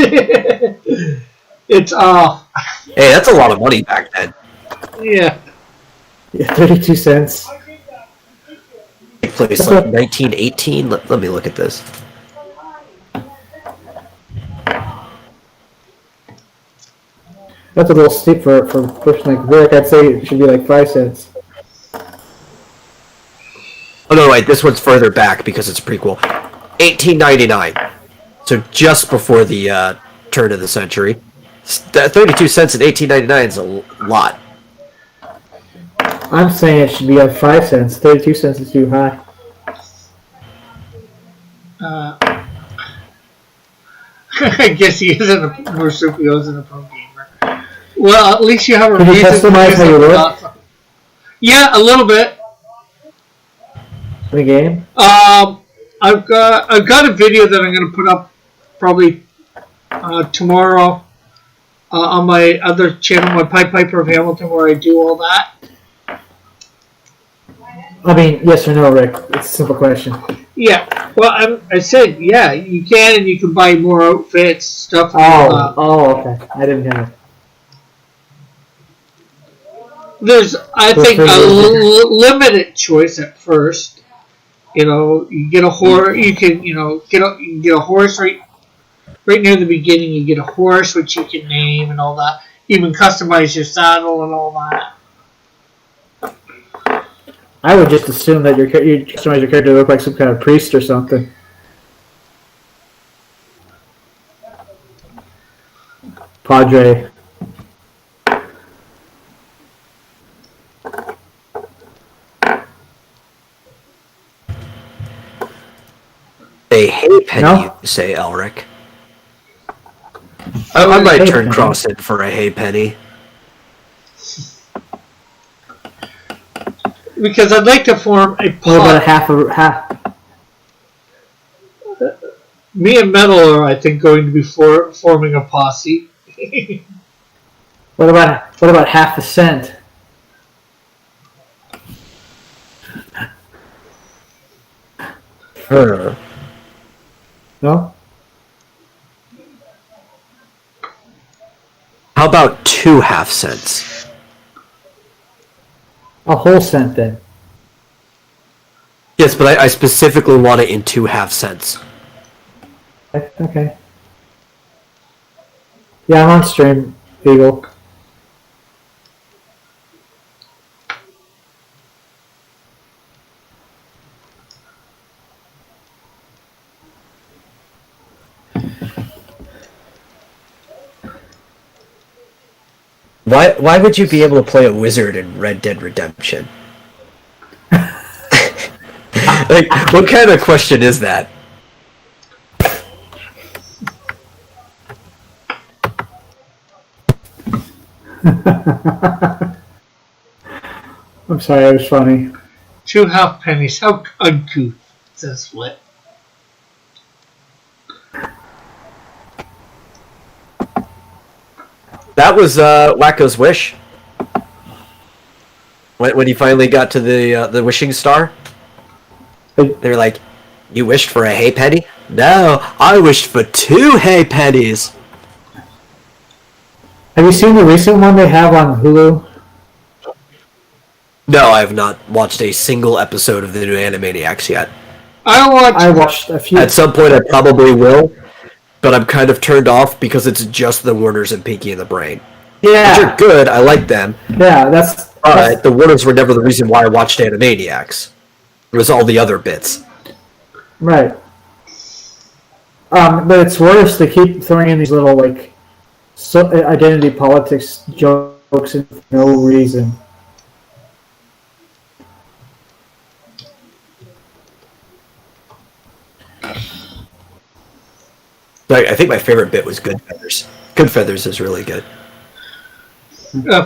it's off. Hey, that's a lot of money back then. Yeah. 32 cents. It plays like 1918. Let me look at this. That's a little steep for a person like Rick. I'd say it should be like 5 cents. Oh no, wait, this one's further back because it's a prequel. 1899. So just before the turn of the century. 32 cents in 1899 is a lot. I'm saying it should be like 5 cents. 32 cents is too high. I guess he isn't a Marsupial isn't a pro gamer. Well, at least you have a Can you reason customize how you look? Yeah, a little bit. The game? I've got a video that I'm gonna put up probably tomorrow on my other channel, my Pied Piper of Hamilton, where I do all that? I mean, yes or no, Rick? It's a simple question. Yeah. Well, I said, yeah, you can, and you can buy more outfits, stuff. Okay. I didn't hear it. There's, I think, a limited choice at first. You know, you get a horse. You can, get a horse right near the beginning. You get a horse which you can name and all that. Even customize your saddle and all that. I would just assume that you customize your character to look like some kind of priest or something. Padre. A hay penny, No? you say, Elric. I might turn penny. Cross in for a hay penny. Because I'd like to form a What about pod. a half? Me and Metal are, I think, going to be forming a posse. What about half a cent? Huh. No? How about 2 half cents? A whole cent then. Yes, but I specifically want it in 2 half cents. Okay. Yeah, I'm on stream, Eagle. Why would you be able to play a wizard in Red Dead Redemption? Like, what kind of question is that? I'm sorry, it was funny. 2 half pennies. How uncouth, says Flip. That was Wacko's wish. When he finally got to the wishing star, they were like, "You wished for a hay penny? No, I wished for 2 hay pennies." Have you seen the recent one they have on Hulu? No, I have not watched a single episode of the new Animaniacs yet. I watched a few. At some point, I probably will, but I'm kind of turned off because it's just the Warners and Pinky and the Brain. Yeah. Which are good, I like them. Yeah, that's The Warners were never the reason why I watched Animaniacs. It was all the other bits. right. But it's worse. They keep throwing in these little identity politics jokes for no reason. I think my favorite bit was Good Feathers. Good Feathers is really good.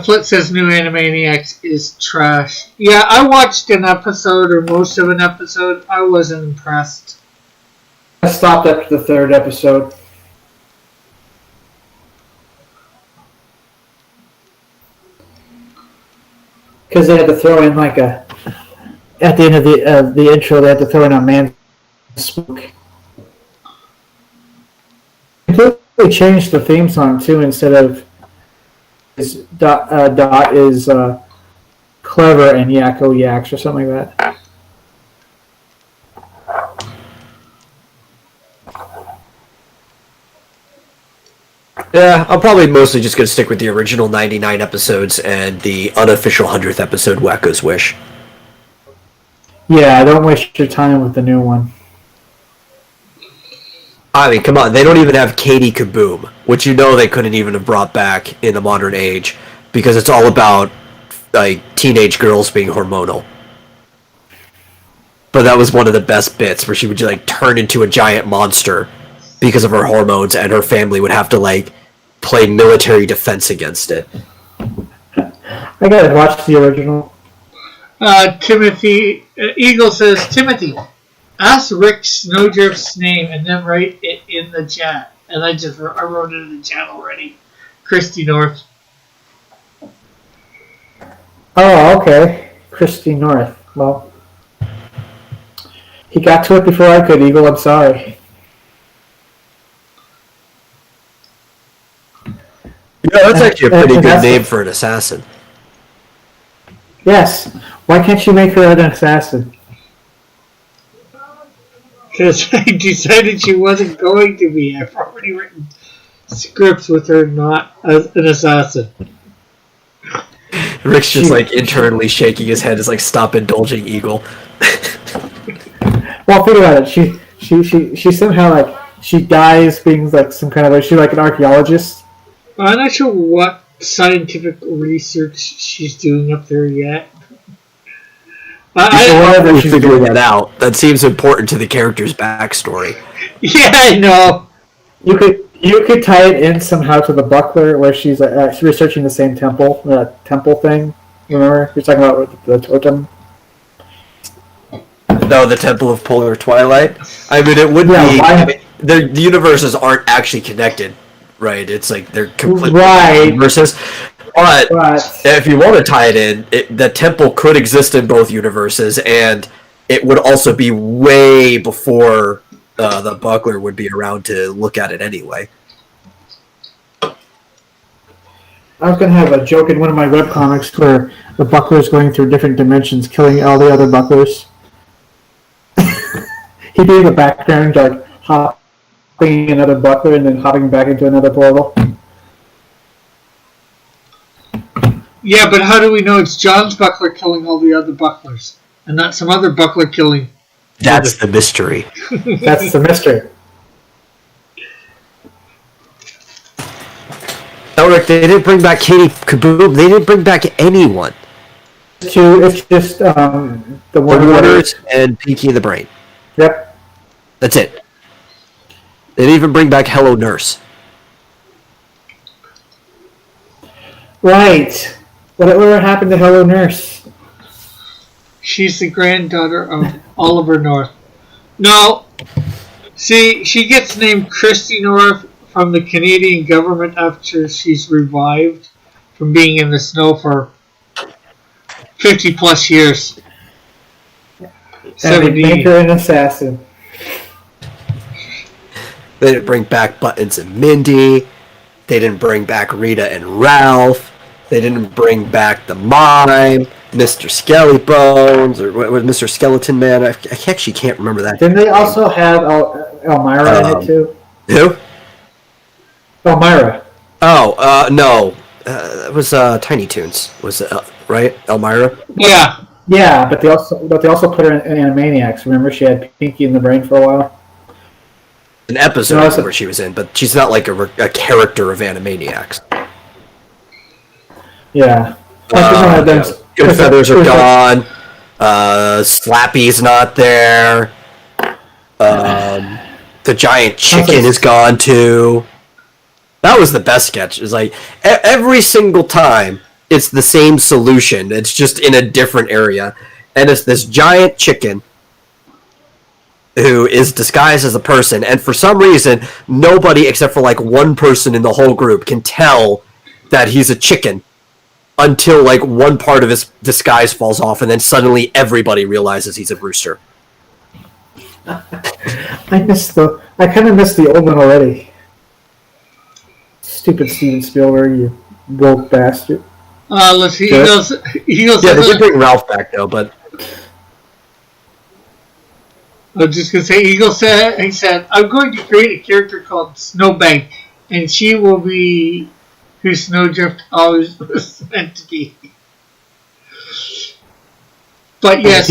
Flip says new Animaniacs is trash. Yeah, I watched an episode or most of an episode. I wasn't impressed. I stopped after the 3rd episode. Because they had to throw in at the end of the intro, they had to throw in a man spook. Completely changed the theme song too. Instead of Dot is clever and Yakko yaks or something like that. Yeah, I'm probably mostly just going to stick with the original 99 episodes and the unofficial 100th episode, Wacko's Wish. Yeah, don't waste your time with the new one. I mean, come on, they don't even have Katie Kaboom, which they couldn't even have brought back in the modern age, because it's all about, teenage girls being hormonal. But that was one of the best bits, where she would, turn into a giant monster because of her hormones, and her family would have to, play military defense against it. I gotta watch the original. Timothy Eagle says, Timothy, ask Rick Snowdrift's name and then write it in the chat. And I wrote it in the chat already. Christy North. Oh, okay. Christy North. Well, he got to it before I could, Eagle. I'm sorry. Yeah, that's actually a pretty And good that's- name for an assassin. Yes. Why can't you make her an assassin? Because I decided she wasn't going to be. I've already written scripts with her not as an assassin. Rick's just like internally shaking his head as like stop indulging Eagle. Well, think about it. She somehow like she dies being like some kind of like she's like an archaeologist. I'm not sure what scientific research she's doing up there yet. I will figure that out. That seems important to the character's backstory. Yeah, I know. You could tie it in somehow to the Buckler where she's researching the same temple thing. Remember you're talking about the totem. No, the Temple of Polar Twilight. I mean, it would be. I mean, the universes aren't actually connected, right? It's like they're completely right universes. But if you want to tie it in, the temple could exist in both universes, and it would also be way before the Buckler would be around to look at it anyway. I was going to have a joke in one of my webcomics where the Buckler is going through different dimensions, killing all the other Bucklers. He'd be in the background, like hopping another Buckler and then hopping back into another portal. Yeah, but how do we know it's John's Buckler killing all the other Bucklers and not some other Buckler killing? That's the mystery. That's the mystery. Oh, Rick, they didn't bring back Katie Kaboom. They didn't bring back anyone. It's just the one Waters and Pinky the Brain. Yep. That's it. They didn't even bring back Hello Nurse. Right. Whatever happened to Hello Nurse? She's the granddaughter of Oliver North. No. See, she gets named Christy North from the Canadian government after she's revived from being in the snow for 50 plus years. And they make her an assassin. They didn't bring back Buttons and Mindy. They didn't bring back Rita and Ralph. They didn't bring back the Mime, Mr. Skelly Bones, or what was Mr. Skeleton Man? I actually can't remember that. Didn't they also have Elmira in it too? Who? Elmira. Oh, no. It was Tiny Toons. Was it, right? Elmira? Yeah. Yeah, but they also put her in Animaniacs. Remember, she had Pinky in the Brain for a while. An episode where she was in, but she's not like a character of Animaniacs. Yeah. Good Feathers are gone. Slappy's not there. The giant chicken is gone too. That was the best sketch. It's like every single time it's the same solution. It's just in a different area, and it's this giant chicken who is disguised as a person, and for some reason nobody except for like one person in the whole group can tell that he's a chicken until like one part of his disguise falls off, and then suddenly everybody realizes he's a rooster. I kind of missed the old one already. Stupid Steven Spielberg, you woke bastard. Let's see. Eagles. Yeah, they did bring Ralph back though, but I was just gonna say, Eagle said, he said, I'm going to create a character called Snowbank, and she will be who Snowdrift always was meant to be. But yes,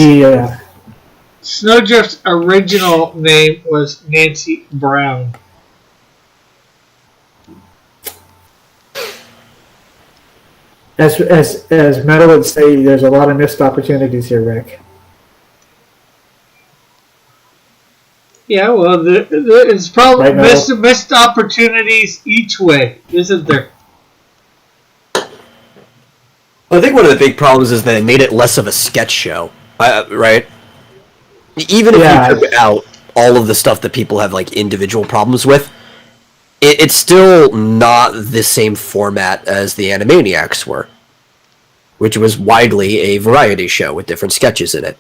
Snowdrift's original name was Nancy Brown. As Meta would say, there's a lot of missed opportunities here, Rick. Yeah, well, it's probably right, missed opportunities each way, isn't there? I think one of the big problems is they made it less of a sketch show, right? Even if you took out all of the stuff that people have like individual problems with, it's still not the same format as the Animaniacs were, which was widely a variety show with different sketches in it.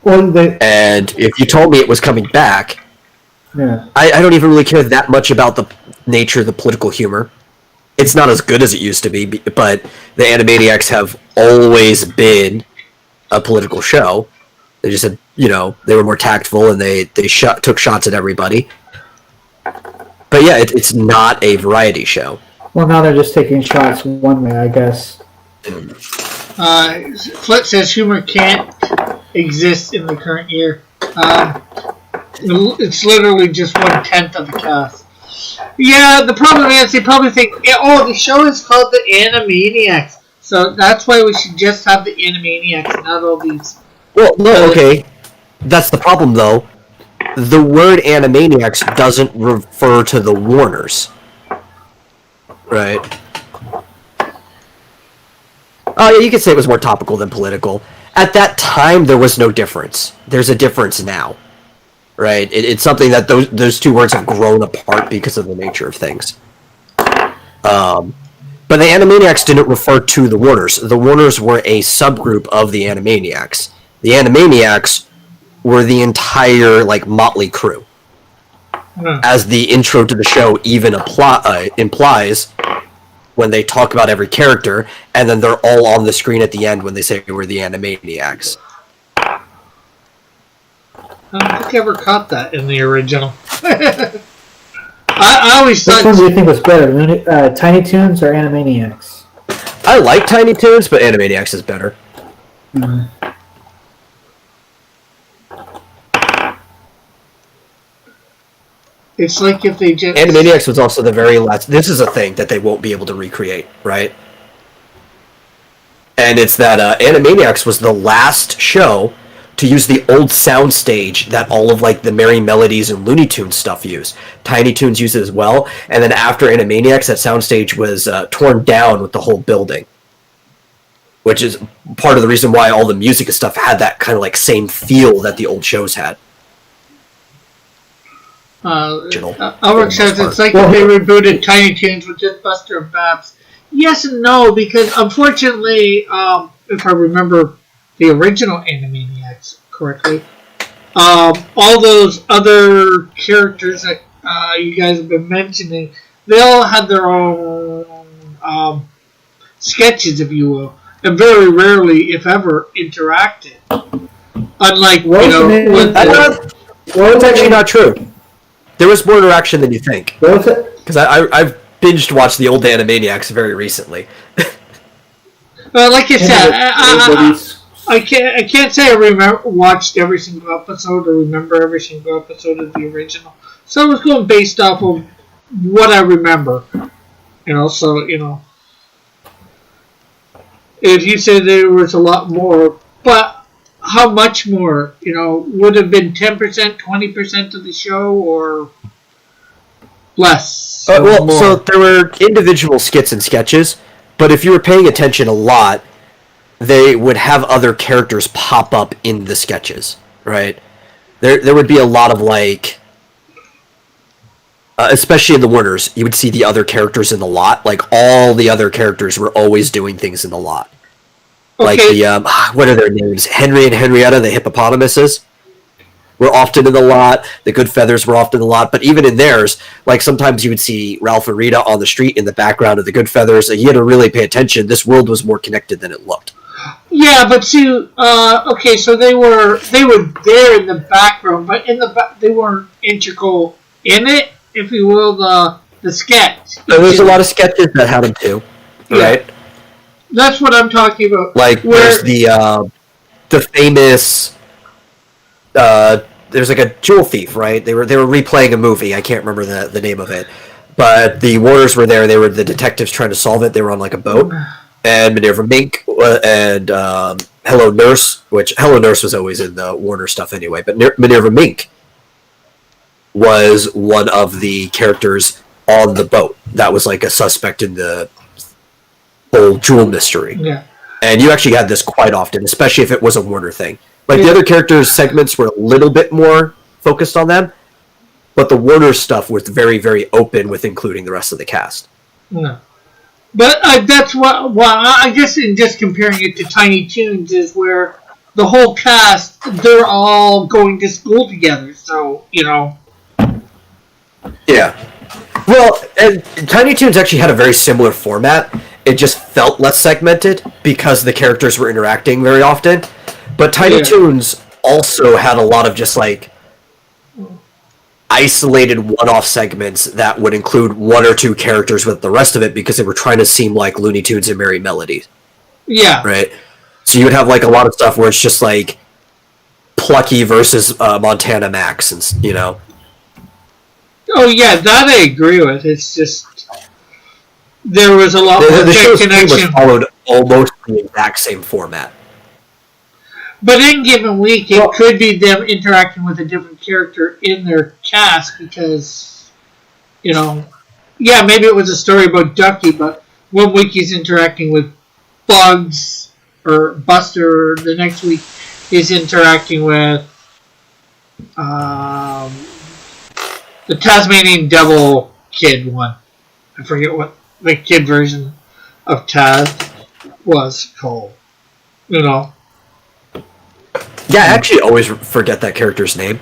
Well, And if you told me it was coming back, yeah. I don't even really care that much about the nature of the political humor. It's not as good as it used to be, but the Animaniacs have always been a political show. They just had, they were more tactful and they took shots at everybody. But yeah, it's not a variety show. Well, now they're just taking shots one way, I guess. Flit says humor can't exist in the current year. It's literally just 1/10 of the cast. Yeah, the problem is they probably think, the show is called the Animaniacs, so that's why we should just have the Animaniacs, not all these. Well, no, okay. That's the problem, though. The word Animaniacs doesn't refer to the Warners. Right? Oh, yeah, you could say it was more topical than political. At that time, there was no difference. There's a difference now. Right? It's something that those two words have grown apart because of the nature of things. But the Animaniacs didn't refer to the Warners. The Warners were a subgroup of the Animaniacs. The Animaniacs were the entire, motley crew. As the intro to the show even implies, when they talk about every character, and then they're all on the screen at the end when they say we're the Animaniacs. I don't think I ever caught that in the original. I always Which thought... one do you think was better, Tiny Toons or Animaniacs? I like Tiny Toons, but Animaniacs is better. Mm-hmm. It's like if they just... Animaniacs was also the very last... This is a thing that they won't be able to recreate, right? And it's that Animaniacs was the last show to use the old soundstage that all of the Merry Melodies and Looney Tunes stuff use. Tiny Toons used it as well, and then after Animaniacs, that soundstage was torn down with the whole building. Which is part of the reason why all the music and stuff had that kind of same feel that the old shows had. Ulrich says it's like if they rebooted Tiny Toons with just Buster and Babs. Yes and no, because unfortunately, if I remember the original Animaniacs correctly, all those other characters that you guys have been mentioning, they all had their own sketches, if you will, and very rarely, if ever, interacted. Unlike, Well, it's actually not true. There was more interaction than you think. What was it? Because I've binged watched the old Animaniacs very recently. Like I said, I can't say I watched every single episode or remember every single episode of the original. So I was going based off of what I remember. If you said there was a lot more, but how much more? Would have been 10%, 20% of the show, or less? So there were individual skits and sketches, but if you were paying attention a lot, they would have other characters pop up in the sketches, right? There would be a lot of especially in the Warners, you would see the other characters in the lot. All the other characters were always doing things in the lot. Okay. What are their names? Henry and Henrietta, the hippopotamuses, were often in the lot. The Good Feathers were often in the lot. But even in theirs, sometimes you would see Ralph and Rita on the street in the background of the Good Feathers. You had to really pay attention. This world was more connected than it looked. Yeah, but see, okay, so they were there in the background, but they weren't integral in it, if you will, the sketch. There's a lot of sketches that had them too, right? Yeah. That's what I'm talking about. There's the famous there's a jewel thief, right? They were replaying a movie. I can't remember the name of it, but the Warners were there. They were the detectives trying to solve it. They were on a boat, and Minerva Mink and Hello Nurse, which Hello Nurse was always in the Warner stuff anyway. But Minerva Mink was one of the characters on the boat. That was a suspect in the whole jewel mystery. Yeah. And you actually had this quite often, especially if it was a Warner thing. The other characters' segments were a little bit more focused on them, but the Warner stuff was very, very open with including the rest of the cast. No. But that's what. Well, I guess in just comparing it to Tiny Toons is where the whole cast, they're all going to school together. So Yeah. Well, and Tiny Toons actually had a very similar format. It just felt less segmented because the characters were interacting very often. But Tiny Toons also had a lot of just like isolated one-off segments that would include one or two characters with the rest of it because they were trying to seem like Looney Tunes and Merry Melodies. Yeah. Right? So you would have like a lot of stuff where it's just like Plucky versus Montana Max, and Oh yeah, that I agree with. It's just there was a lot more the show's connection. followed almost the exact same format. But in given week, it could be them interacting with a different character in their cast because, maybe it was a story about Ducky, but one week he's interacting with Bugs or Buster. The next week he's interacting with the Tasmanian Devil kid one. I forget what the kid version of Taz was called. Yeah, I actually always forget that character's name.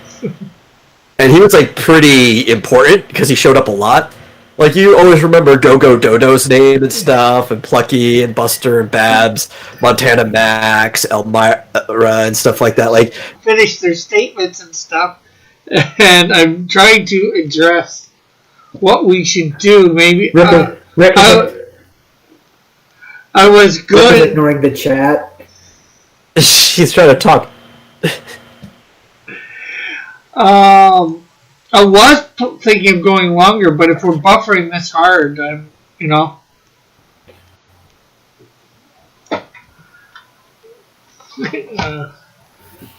And he was, like, pretty important because he showed up a lot. Like, you always remember Go-Go Dodo's name and stuff, and Plucky, and Buster, and Babs, Montana Max, Elmira, and stuff like that. Like, finish their statements and stuff. And I'm trying to address what we should do. Maybe Rick I was good. ignoring the chat. he's trying to talk. I was thinking of going longer, but if we're buffering this hard,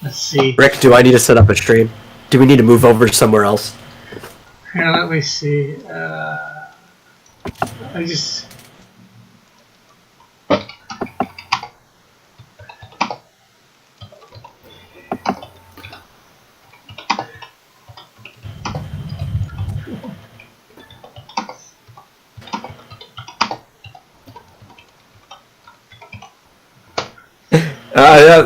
let's see. Rick, do I need to set up a stream? Do we need to move over somewhere else? Here, let me see. I just.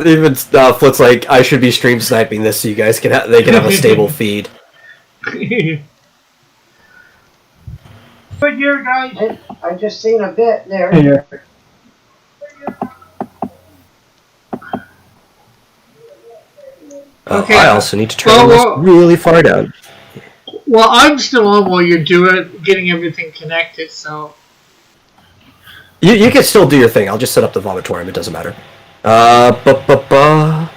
Even Flit's like, I should be stream sniping this so you guys can they can have a stable feed. But your guys, I just seen a bit there. Here. Okay. I also need to turn this really far down. Well, I'm still on while you're getting everything connected, so. You can still do your thing. I'll just set up the vomitorium. It doesn't matter. Well,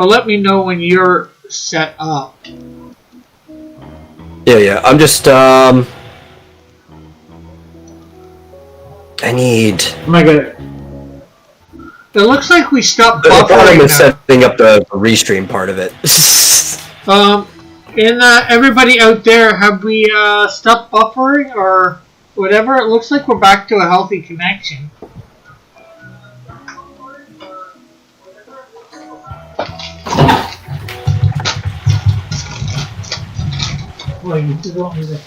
let me know when you're set up. Yeah. I'm just I need. Oh my god. It looks like we stopped The problem buffering is setting up the restream part of it. Everybody out there, have we stopped buffering or whatever? It looks like we're back to a healthy connection. Well, you don't need to.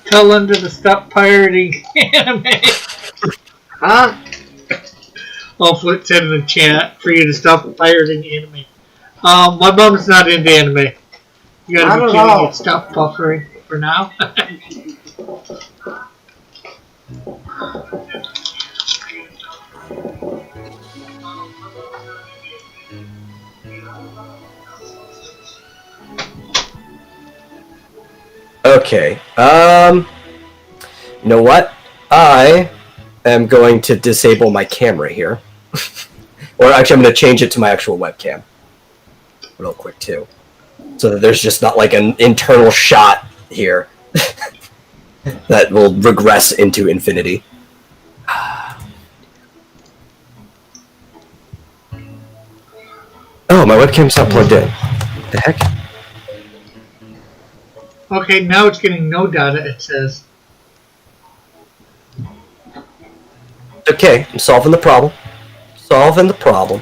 Tell Linda to stop pirating anime. Huh? I'll flip it in the chat for you to stop pirating anime. My mom's not into anime. You gotta be kidding me. Stop buffering for now. Okay. You know what? I am going to disable my camera here. Or actually, I'm going to change it to my actual webcam. Real quick, too. So that there's just not like an internal shot here. that will regress into infinity. Oh, my webcam's not plugged in. The heck? Okay, now it's getting no data, it says. Okay, I'm solving the problem. Solving the problem.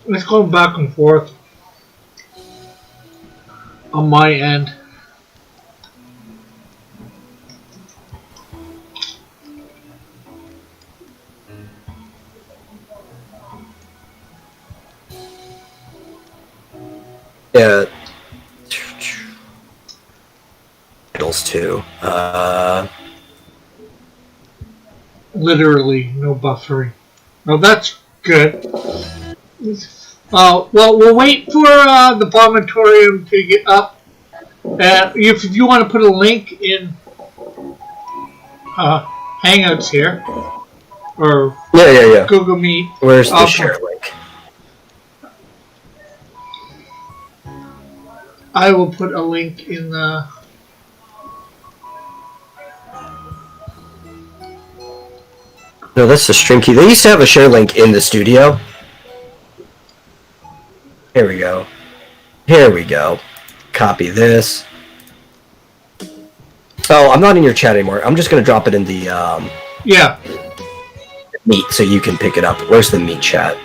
It's going back and forth on my end. Yeah. Titles too. Literally no buffering. Well, that's good. Well, we'll wait for the Bombinatorium to get up. If you want to put a link in Hangouts here, or Yeah. Google Meet. Where's the share link? I will put a link in the. No, that's the stream key. They used to have a share link in the studio. Here we go. Here we go. Copy this. Oh, I'm not in your chat anymore. I'm just gonna drop it in the Yeah. Meet so you can pick it up. Where's the Meet chat?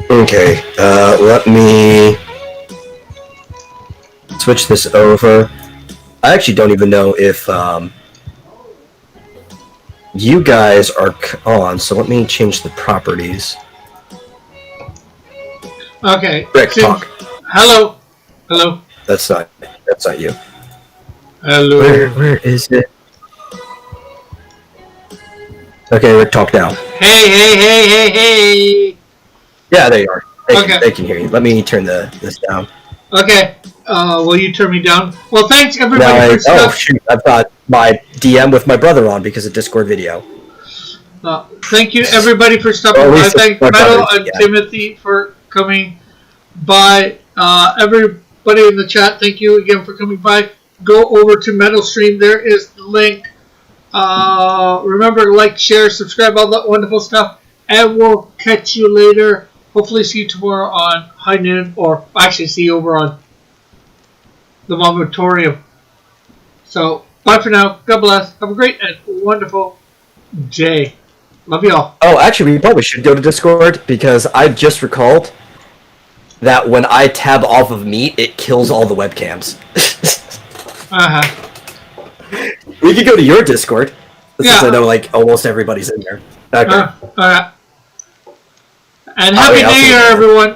Okay, let me switch this over. I actually don't even know if you guys are on, so let me change the properties. Okay. Rick, talk. Hello. Hello. That's not you. Hello. Where is it? Okay, Rick, talk now. Hey. Yeah, there you are. Okay. They can hear you. Let me turn this down. Okay. Will you turn me down? Well, thanks everybody for stuff. Shoot, I've got my DM with my brother on because of Discord video. Thank you everybody for stopping by. Thank Metal and Timothy for coming by. Everybody in the chat, thank you again for coming by. Go over to Metal Stream. There is the link. Remember to like, share, subscribe, all that wonderful stuff. And we'll catch you later. Hopefully see you tomorrow on High Noon, or actually see you over on the Bombinatorium. So, bye for now. God bless. Have a great and wonderful day. Love you all. Oh, actually, we probably should go to Discord because I just recalled that when I tab off of Meet, it kills all the webcams. We could go to your Discord. Since I know like almost everybody's in there. Okay. And Happy New Year, everyone.